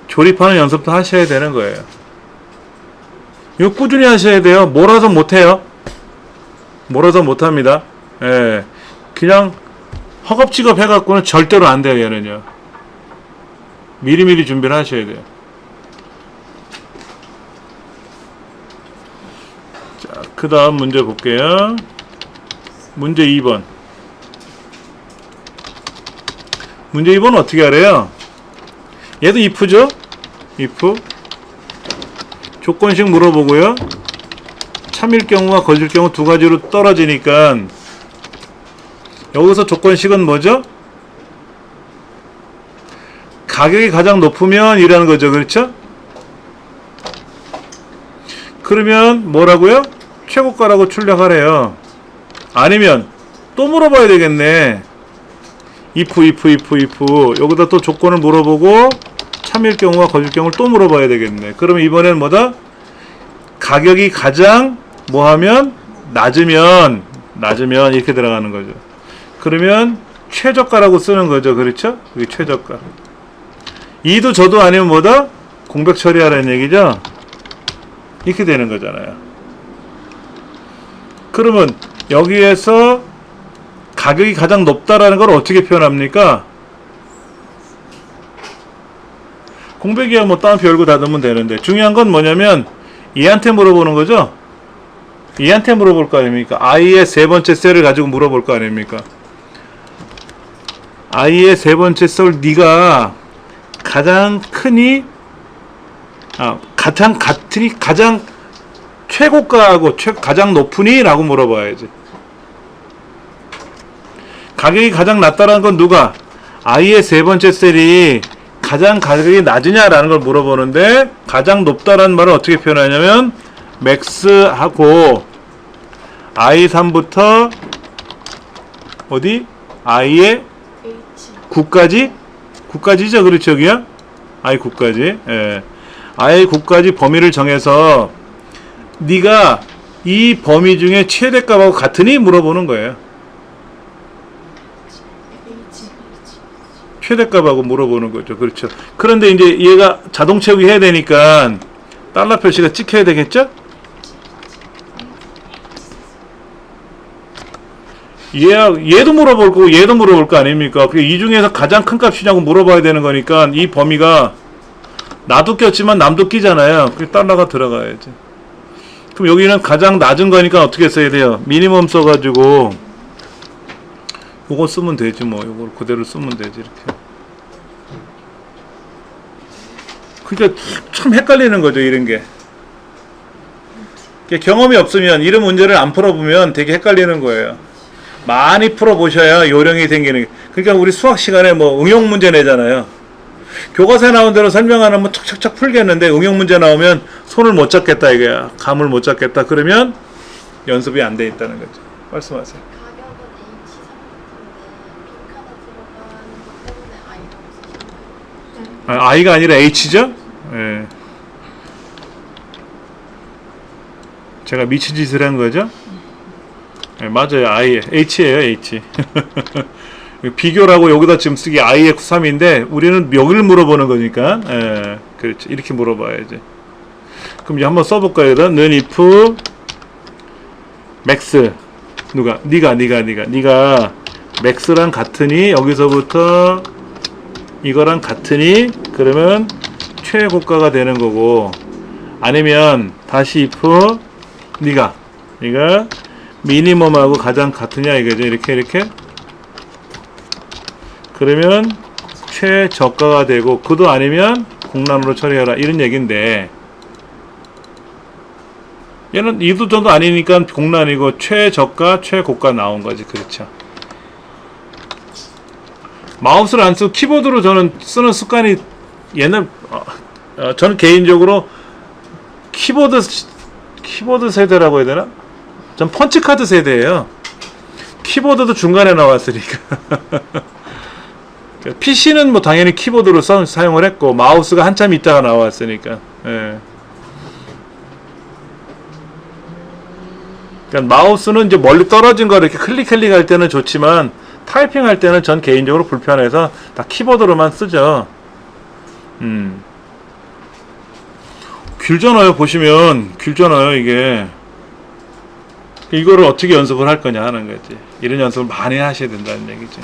조립하는 연습도 하셔야 되는 거예요. 이거 꾸준히 하셔야 돼요. 몰아서 못해요. 몰아서 못합니다. 예. 그냥 허겁지겁 해갖고는 절대로 안 돼요. 얘는요. 미리미리 준비를 하셔야 돼요. 자, 그 다음 문제 볼게요. 문제 2번. 문제 2번은 어떻게 하래요? 얘도 if죠? if. 조건식 물어보고요. 참일 경우와 거짓 경우 두 가지로 떨어지니까 여기서 조건식은 뭐죠? 가격이 가장 높으면 이라는 거죠. 그렇죠? 그러면 뭐라고요? 최고가라고 출력하래요. 아니면 또 물어봐야 되겠네. if 여기다 또 조건을 물어보고 참일 경우와 거짓 경우를 또 물어봐야 되겠네. 그러면 이번엔 뭐다? 가격이 가장 뭐하면 낮으면 이렇게 들어가는 거죠. 그러면 최저가라고 쓰는 거죠. 그렇죠? 여기 최저가. 이도 저도 아니면 뭐다? 공백 처리하라는 얘기죠. 이렇게 되는 거잖아요. 그러면 여기에서 가격이 가장 높다라는 걸 어떻게 표현합니까? 공백이야 뭐 따옴표 열고 닫으면 되는데 중요한 건 뭐냐면 얘한테 물어보는 거죠. 얘한테 물어볼 거 아닙니까? i의 세 번째 셀을 가지고 물어볼 거 아닙니까? i의 세 번째 셀 네가 가장 크니 가장 같으니 가장 최고가하고 가장 높으니 라고 물어봐야지. 가격이 가장 낮다라는 건 누가? i의 세 번째 셀이 가장 가격이 낮으냐라는 걸 물어보는데 가장 높다라는 말을 어떻게 표현하냐면 max하고 i3부터 어디? i의 9까지? 9까지죠? 그렇죠? 여기야? i 9까지. 예. i 9까지 범위를 정해서 네가 이 범위 중에 최대값하고 같으니 물어보는 거예요. 최대값하고 물어보는 거죠. 그렇죠. 그런데 이제 얘가 자동 채우기 해야 되니까 달러 표시가 찍혀야 되겠죠? 얘도 물어볼 거고 얘도 물어볼 거 아닙니까? 이 중에서 가장 큰 값이냐고 물어봐야 되는 거니까 이 범위가 나도 꼈지만 남도 끼잖아요. 그 달러가 들어가야지. 그럼 여기는 가장 낮은 거니까 어떻게 써야 돼요? 미니멈 써가지고 요거 쓰면 되지 뭐. 요걸 그대로 쓰면 되지 이렇게. 그러니까 참 헷갈리는 거죠 이런 게. 경험이 없으면 이런 문제를 안 풀어보면 되게 헷갈리는 거예요. 많이 풀어보셔야 요령이 생기는. 그러니까 우리 수학 시간에 뭐 응용 문제 내잖아요. 교과서에 나온 대로 설명 안 하면 척척척 풀겠는데 응용 문제 나오면 손을 못 잡겠다 이거야. 감을 못 잡겠다. 그러면 연습이 안 돼 있다는 거죠. 말씀하세요. 가격은 H3인데 빈칸을 들어가는 것 때문에 I라고 쓰시는 거예요? I가 아니라 H죠? 예. 제가 미친 짓을 한 거죠? 예, 맞아요. I, H예요, H. 비교라고 여기다 지금 쓰기 I의 93인데 우리는 여기를 물어보는 거니까 예, 그렇죠. 이렇게 물어봐야지. 그럼 이제 한번 써볼까요? 는 if max 누가? 네가 max랑 같으니 여기서부터 이거랑 같으니 그러면 최고가가 되는 거고 아니면 다시 if 네가 미니멈하고 가장 같으냐 이거죠. 이렇게 그러면 최저가가 되고 그도 아니면 공란으로 처리하라 이런 얘기인데 얘는 이도 저도 아니니까 공란이고 최저가 최고가 나온 거지. 그렇죠. 마우스를 안 쓰고 키보드로 저는 쓰는 습관이 저는 개인적으로 키보드 세대라고 해야 되나? 전 펀치카드 세대예요. 키보드도 중간에 나왔으니까. PC는 뭐 당연히 키보드로 사용을 했고 마우스가 한참 있다가 나왔으니까. 예. 그러니까 마우스는 이제 멀리 떨어진 거 이렇게 클릭할 때는 좋지만 타이핑할 때는 전 개인적으로 불편해서 다 키보드로만 쓰죠. 길잖아요. 보시면 길잖아요. 이게 이거를 어떻게 연습을 할 거냐 하는 거지. 이런 연습을 많이 하셔야 된다는 얘기지.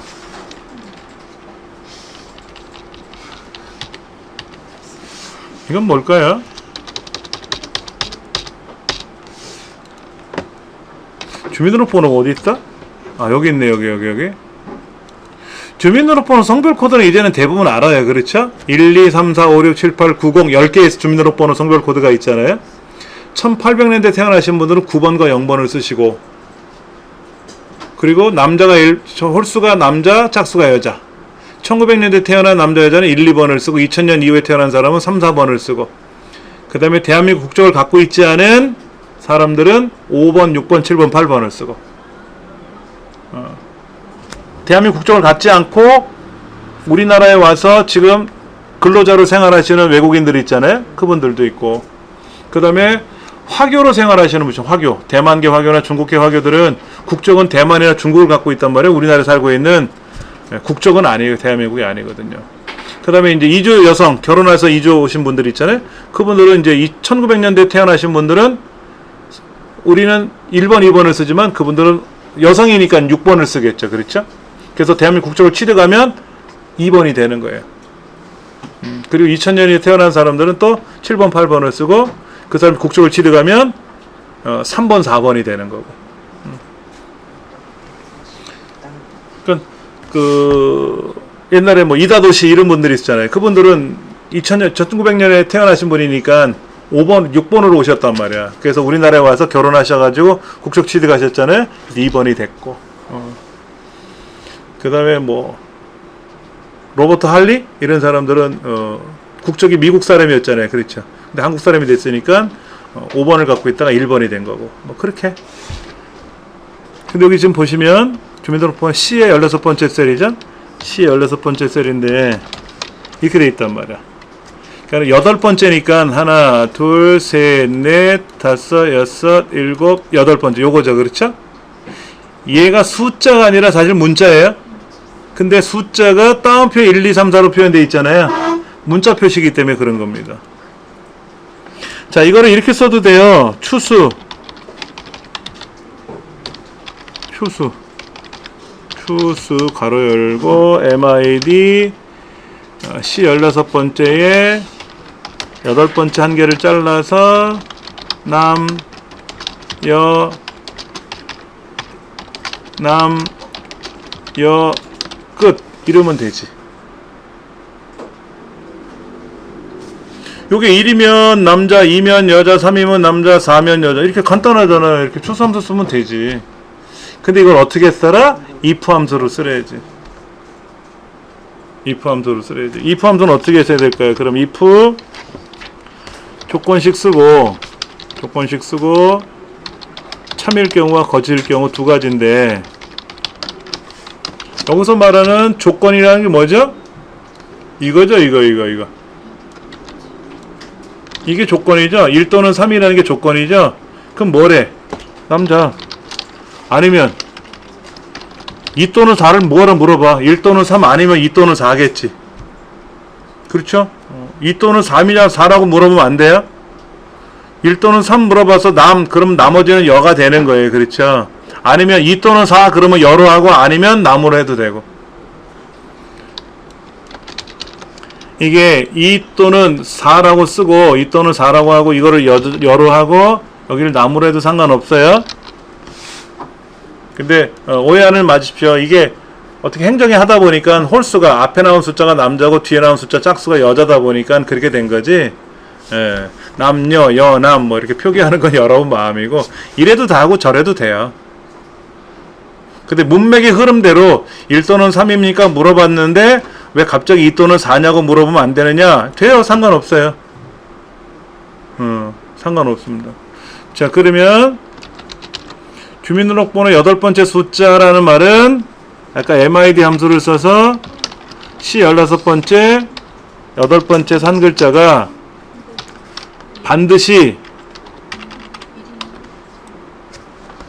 이건 뭘까요? 주민등록번호가 어디 있다? 아, 여기 있네. 여기. 주민등록번호 성별 코드는 이제는 대부분 알아요. 그렇죠? 1, 2, 3, 4, 5, 6, 7, 8, 9, 0 10개의 주민등록번호 성별 코드가 있잖아요. 1800년대 태어나신 분들은 9번과 0번을 쓰시고, 그리고 남자가 홀수가 남자, 짝수가 여자. 1900년대 태어난 남자, 여자는 1, 2번을 쓰고 2000년 이후에 태어난 사람은 3, 4번을 쓰고, 그 다음에 대한민국 국적을 갖고 있지 않은 사람들은 5번, 6번, 7번, 8번을 쓰고, 대한민국 국적을 갖지 않고 우리나라에 와서 지금 근로자로 생활하시는 외국인들 있잖아요. 그분들도 있고, 그 다음에 화교로 생활하시는 분이죠. 화교, 대만계 화교나 중국계 화교들은 국적은 대만이나 중국을 갖고 있단 말이에요. 우리나라에 살고 있는 국적은 아니에요. 대한민국이 아니거든요. 그 다음에 이제 이주 여성, 결혼해서 이주 오신 분들 있잖아요. 그분들은 이제 1900년대 태어나신 분들은 우리는 1번, 2번을 쓰지만 그분들은 여성이니까 6번을 쓰겠죠. 그렇죠? 그래서 대한민국 국적을 취득하면 2번이 되는 거예요. 그리고 2000년에 태어난 사람들은 또 7번, 8번을 쓰고 그 사람 국적을 취득하면 3번, 4번이 되는 거고. 그러니까 옛날에 뭐 이다도시 이런 분들이 있었잖아요. 그분들은 1900년에 태어나신 분이니까 5번, 6번으로 오셨단 말이야. 그래서 우리나라에 와서 결혼하셔가지고 국적 취득하셨잖아요. 2번이 됐고. 그 다음에 뭐 로버트 할리 이런 사람들은 국적이 미국 사람이었잖아요. 그렇죠. 근데 한국 사람이 됐으니까 5번을 갖고 있다가 1번이 된 거고. 뭐 그렇게. 근데 여기 지금 보시면 주민등록번호 C의 16번째 셀이죠. C의 16번째 셀인데 이렇게 돼 있단 말이야. 그러니까 8번째니까 하나, 둘, 셋, 넷, 다섯, 여섯, 일곱, 8번째 요거죠. 그렇죠? 얘가 숫자가 아니라 사실 문자예요. 근데 숫자가 따옴표 1, 2, 3, 4로 표현되어 있잖아요. 문자 표시이기 때문에 그런 겁니다. 자, 이거를 이렇게 써도 돼요. 추수 가로 열고 MID C 16번째에 8번째 한 개를 잘라서 남, 여, 끝 이러면 되지. 요게 1이면 남자, 2면 여자, 3이면 남자, 4면 여자 이렇게 간단하잖아요. 이렇게 추수함수 쓰면 되지. 근데 이걸 어떻게 써라? if 함수로 쓰래야지. if 함수로 쓰래야지. if 함수는 어떻게 써야 될까요? 그럼 if 조건식 쓰고 참일 경우와 거짓일 경우 두 가지인데, 여기서 말하는 조건이라는 게 뭐죠? 이거죠. 이거. 이게 조건이죠. 1 또는 3이라는 게 조건이죠. 그럼 뭐래? 남자. 아니면 2 또는 4를 뭐라 물어봐. 1 또는 3 아니면 2 또는 4겠지. 그렇죠? 2 또는 3이냐 4라고 물어보면 안 돼요? 1 또는 3 물어봐서 그럼 나머지는 여가 되는 거예요. 그렇죠? 아니면 2 또는 4 그러면 여로 하고, 아니면 남으로 해도 되고. 이게 2 또는 4라고 쓰고 2 또는 4라고 하고 이거를 여로 하고 여기를 남으로 해도 상관없어요. 근데 오해하지 마십시오. 이게 어떻게 행정에 하다 보니까 홀수가 앞에 나온 숫자가 남자고 뒤에 나온 숫자 짝수가 여자다 보니까 그렇게 된 거지. 예, 남녀, 여남 뭐 이렇게 표기하는 건 여러분 마음이고, 이래도 다 하고 저래도 돼요. 근데 문맥의 흐름대로 1 또는 3입니까? 물어봤는데 왜 갑자기 2 또는 4냐고 물어보면 안 되느냐? 돼요. 상관없어요. 상관없습니다. 자, 그러면 주민등록번호 8번째 숫자라는 말은 아까 MID 함수를 써서 C 16번째 8번째 산 글자가 반드시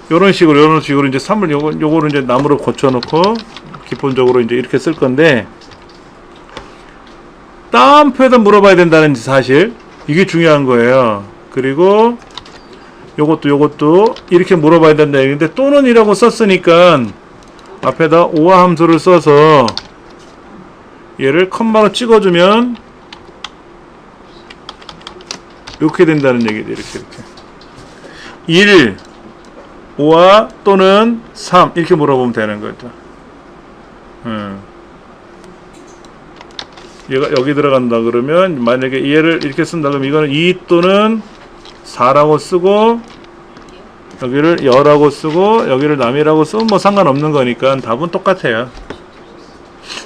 요런 식으로 이제 3을 요거를 이제 나무로 고쳐놓고 기본적으로 이제 이렇게 쓸 건데 따옴표에다 물어봐야 된다는 사실, 이게 중요한 거예요. 그리고 요것도 이렇게 물어봐야 된다 얘기인데, 또는 이라고 썼으니까 앞에다 오화 함수를 써서 얘를 컴마로 찍어주면 이렇게 된다는 얘기죠. 이렇게 1 5와 또는 3 이렇게 물어보면 되는 거죠. 얘가 여기 들어간다 그러면, 만약에 얘를 이렇게 쓴다 그러면 이거는 2 또는 4라고 쓰고, 여기를 여라고 쓰고, 여기를 남이라고 쓰면 뭐 상관없는 거니까 답은 똑같아요.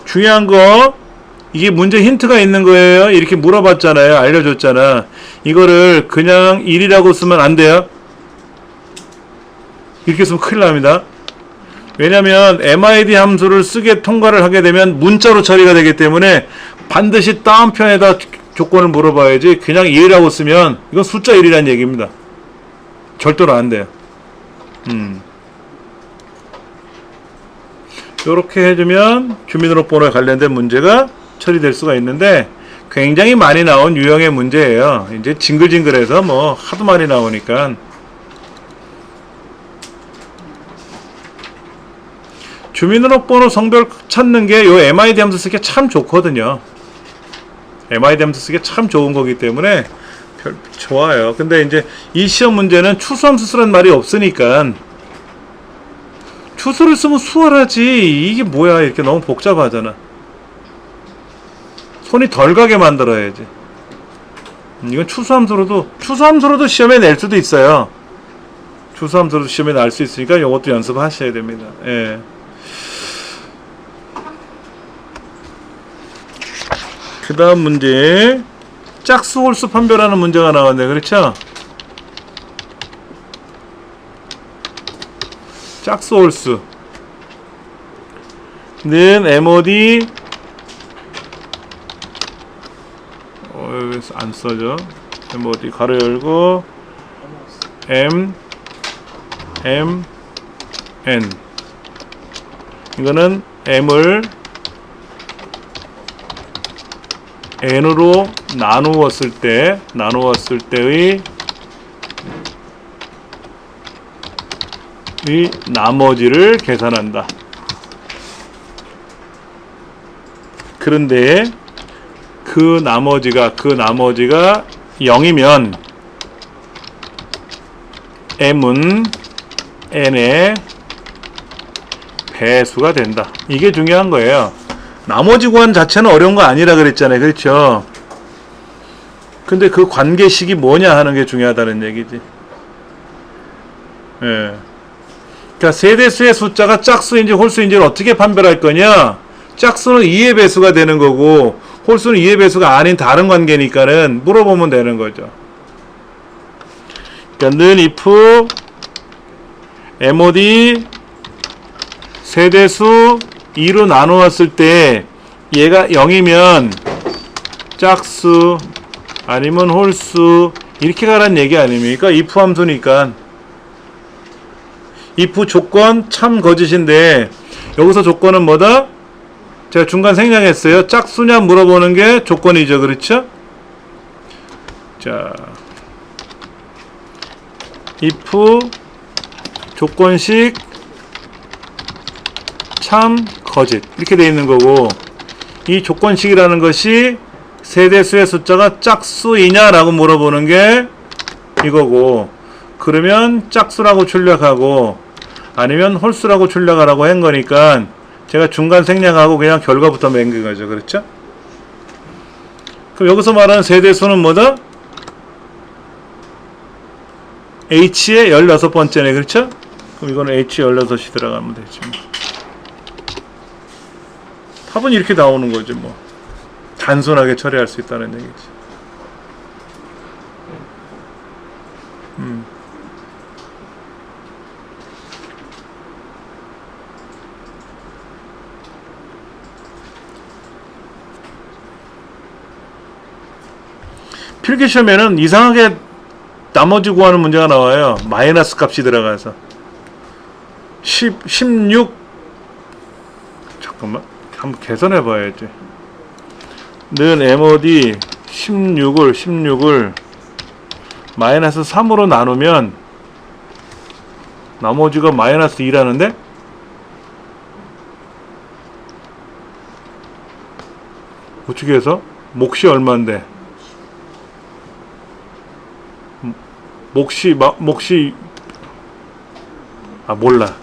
중요한 거, 이게 문제 힌트가 있는 거예요. 이렇게 물어봤잖아요. 알려줬잖아. 이거를 그냥 1이라고 쓰면 안 돼요. 이렇게 쓰면 큰일 납니다. 왜냐면 MID 함수를 쓰게 통과를 하게 되면 문자로 처리가 되기 때문에 반드시 다운편에다 조건을 물어봐야지, 그냥 1이라고 쓰면 이건 숫자 1이라는 얘기입니다. 절대로 안 돼요. 요렇게 해주면 주민등록번호에 관련된 문제가 처리될 수가 있는데, 굉장히 많이 나온 유형의 문제예요. 이제 징글징글해서 뭐 하도 많이 나오니까. 주민등록번호 성별 찾는 게 요 MID 함수 쓰기 참 좋거든요. MID 함수 쓰기 참 좋은 거기 때문에 좋아요. 근데 이제 이 시험 문제는 추수함수 쓰라는 말이 없으니까, 추수를 쓰면 수월하지 이게 뭐야, 이렇게 너무 복잡하잖아. 손이 덜 가게 만들어야지. 이건 추수함수로도 시험에 낼 수도 있어요. 추수함수로도 시험에 낼 수 있으니까 이것도 연습하셔야 됩니다. 예. 그 다음 문제, 짝수 홀수 판별하는 문제가 나왔네. 그렇죠? 짝수 홀수 는 MOD 여기서 안 써져. MOD 가로 열고 M N 이거는 M을 N으로 나누었을 때의 이 나머지를 계산한다. 그런데 그 나머지가 0이면 M은 N의 배수가 된다. 이게 중요한 거예요. 나머지 구한 자체는 어려운 거 아니라 그랬잖아요. 그렇죠? 근데 그 관계식이 뭐냐 하는 게 중요하다는 얘기지. 예. 그러니까 세대수의 숫자가 짝수인지 홀수인지를 어떻게 판별할 거냐? 짝수는 2의 배수가 되는 거고 홀수는 2의 배수가 아닌 다른 관계니까는 물어보면 되는 거죠. 그러니까 는 if MOD 세대수 2로 나누었을 때 얘가 0이면 짝수 아니면 홀수 이렇게 가라는 얘기 아닙니까? if 함수니까. if 조건 참 거짓인데 여기서 조건은 뭐다? 제가 중간 생략했어요. 짝수냐 물어보는 게 조건이죠. 그렇죠? 자, if 조건식 참 거짓 이렇게 돼 있는 거고, 이 조건식이라는 것이 세대수의 숫자가 짝수이냐 라고 물어보는 게 이거고, 그러면 짝수라고 출력하고 아니면 홀수라고 출력하라고 한 거니까 제가 중간 생략하고 그냥 결과부터 맹긴 거죠. 그렇죠? 그럼 여기서 말하는 세대수는 뭐다? H의 16번째네. 그렇죠? 그럼 이거는 H 16이 들어가면 되지. 답은 이렇게 나오는 거지 뭐. 단순하게 처리할 수 있다는 얘기지. 필기시험에는 이상하게 나머지 구하는 문제가 나와요. 마이너스 값이 들어가서 16 잠깐만 한번 계산해 봐야지. 는 MOD 16을 마이너스 3으로 나누면 나머지가 마이너스 2라는데? 어떻게 해서? 몫이 얼마인데? 몫이 몰라.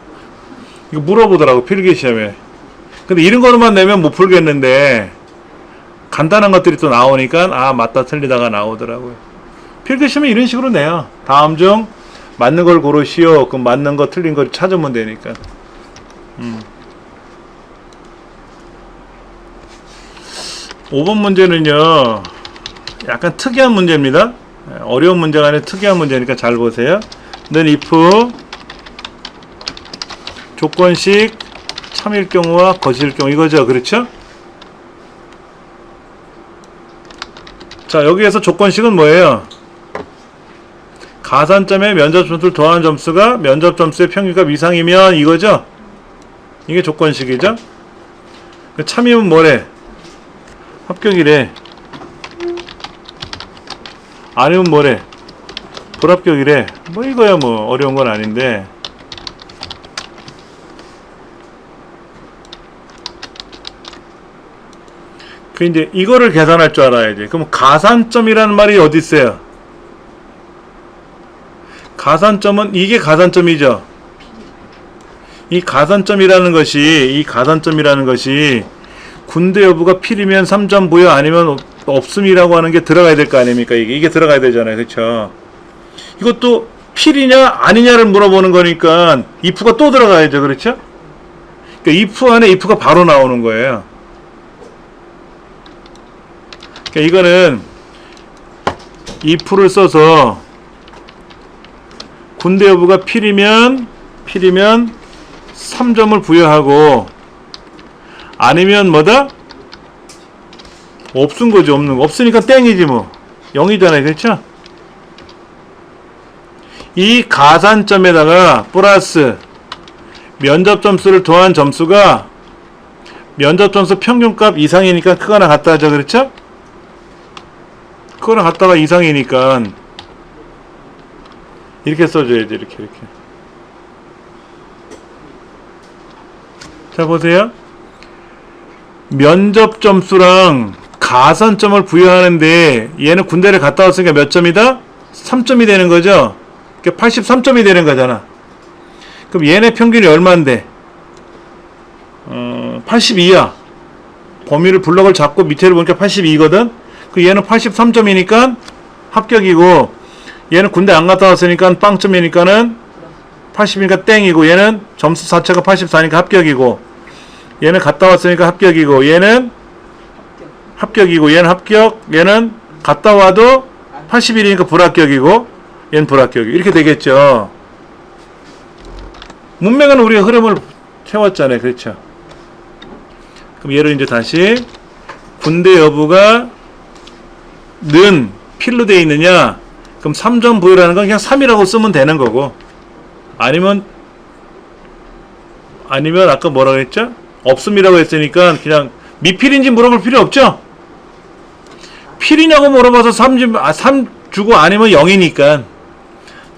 이거 물어보더라고 필기시험에. 근데 이런 거로만 내면 못 풀겠는데 간단한 것들이 또 나오니까 맞다 틀리다가 나오더라고요. 필기시험에 이런 식으로 내요. 다음 중 맞는 걸 고르시오. 그럼 맞는 거 틀린 거 찾으면 되니까. 5번 문제는요 약간 특이한 문제입니다. 어려운 문제가 아니라 특이한 문제니까 잘 보세요. 는 if 조건식 참일 경우와 거실 경우 이거죠. 그렇죠? 자, 여기에서 조건식은 뭐예요? 가산점의 면접 점수를 더한 점수가 면접 점수의 평균값 이상이면 이거죠? 이게 조건식이죠? 참이면 뭐래? 합격이래. 아니면 뭐래? 불합격이래. 뭐 이거야 뭐 어려운 건 아닌데. 그 이제 이거를 계산할 줄 알아야지. 그럼 가산점이라는 말이 어디 있어요? 가산점은 이게 가산점이죠. 이 가산점이라는 것이 군대 여부가 필이면 3점 부여 아니면 없음이라고 하는 게 들어가야 될 거 아닙니까? 이게 들어가야 되잖아요. 그렇죠? 이것도 필이냐 아니냐를 물어보는 거니까 if가 또 들어가야죠. 그렇죠? 그러니까 if 안에 if가 바로 나오는 거예요. 그러니까 이거는 if를 써서 군대 여부가 필이면 3점을 부여하고 아니면 뭐다? 없은 거죠. 없는 거. 없으니까 땡이지 뭐. 0이잖아요. 그렇죠? 이 가산점에다가 플러스 면접 점수를 더한 점수가 면접 점수 평균값 이상이니까 크거나 같다 하죠. 그렇죠? 크거나 같다가 이상이니까 이렇게 써줘야지. 이렇게. 자, 보세요. 면접 점수랑 가산점을 부여하는데 얘는 군대를 갔다 왔으니까 몇 점이다? 3점이 되는 거죠? 그러니까 83점이 되는 거잖아. 그럼 얘네 평균이 얼마인데? 82야. 범위를 블럭을 잡고 밑에를 보니까 82거든? 그 얘는 83점이니까 합격이고 얘는 군대 안 갔다 왔으니까 빵점이니까는 80이니까 땡이고 얘는 점수 자체가 84니까 합격이고 얘는 갔다 왔으니까 합격이고 얘는 합격이고 얘는 합격 얘는 갔다 와도 81이니까 불합격이고 얘는 불합격이고 이렇게 되겠죠. 문맥은 우리가 흐름을 채웠잖아요. 그렇죠? 그럼 얘를 이제 다시 군대 여부가 는 필로 되어 있느냐 그럼 3점 부여라는 건 그냥 3이라고 쓰면 되는 거고 아니면 아까 뭐라고 했죠? 없음이라고 했으니까 그냥 미필인지 물어볼 필요 없죠? 필이냐고 물어봐서 3 주고 아니면 0이니까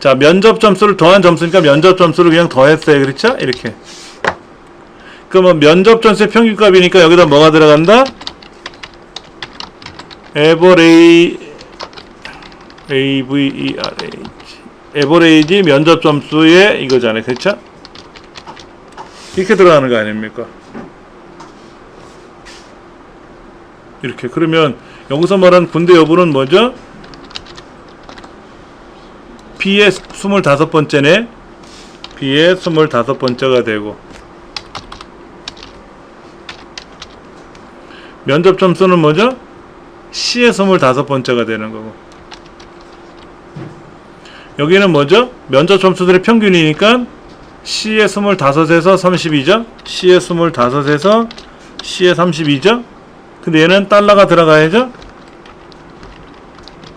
자 면접 점수를 더한 점수니까 면접 점수를 그냥 더했어요. 그렇죠? 이렇게 그러면 면접 점수의 평균값이니까 여기다 뭐가 들어간다? 에버레이지 면접 점수의 이거잖아요. 그렇죠? 이렇게 들어가는 거 아닙니까? 이렇게 그러면 여기서 말하는 군대 여부는 뭐죠? B의 25번째네. B의 25번째가 되고 면접 점수는 뭐죠? C의 25번째가 되는 거고 여기는 뭐죠? 면접 점수들의 평균이니까 C의 25에서 32죠? C의 25에서 C의 32죠? 근데 얘는 달러가 들어가야죠?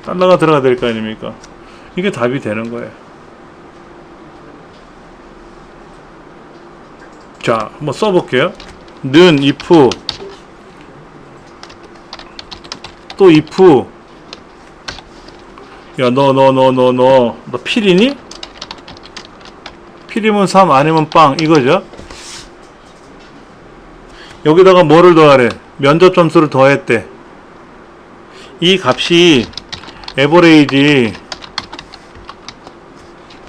달러가 들어가야 될 거 아닙니까? 이게 답이 되는 거예요. 자, 한번 써볼게요. 는 if 또 if 야, 너 필이니? 필이면 3 아니면 빵 이거죠. 여기다가 뭐를 더하래? 면접 점수를 더했대. 이 값이 에버레이지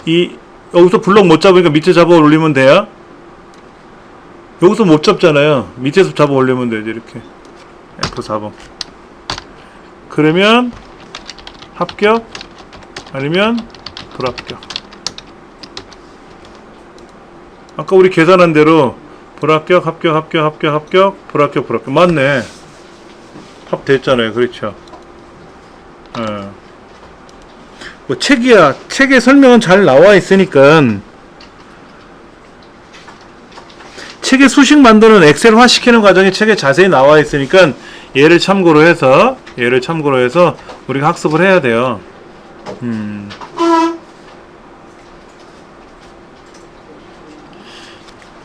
이 여기서 블럭 못 잡으니까 밑에 잡아 올리면 돼요. 여기서 못 잡잖아요. 밑에서 잡아 올리면 되지. 이렇게 F4번. 그러면 합격 아니면 불합격. 아까 우리 계산한 대로 불합격, 합격, 불합격. 맞네. 합 됐잖아요. 그렇죠. 뭐 책이야. 책에 설명은 잘 나와 있으니까 책에 수식 만드는 엑셀화 시키는 과정이 책에 자세히 나와 있으니까 얘를 참고로 해서 우리가 학습을 해야 돼요.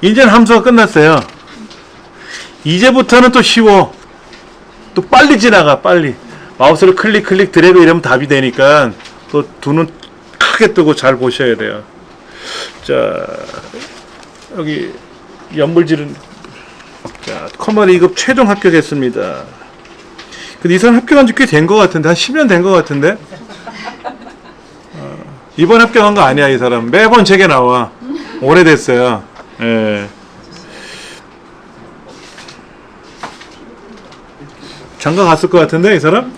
이제는 함수가 끝났어요. 이제부터는 또 쉬워. 또 빨리 지나가. 빨리 마우스를 클릭 드래그 이러면 답이 되니까 또 두 눈 크게 뜨고 잘 보셔야 돼요. 자, 여기 연불질은 자, 커머리 2급 최종 합격했습니다. 근데 이 사람 합격한 지 꽤 된 것 같은데, 한 10년 된 것 같은데. 이번 합격한 거 아니야. 이 사람 매번 책에 나와. 오래됐어요. 예. 장가 갔을 것 같은데 이 사람?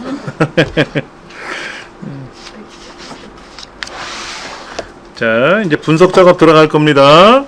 자, 이제 분석 작업 들어갈 겁니다.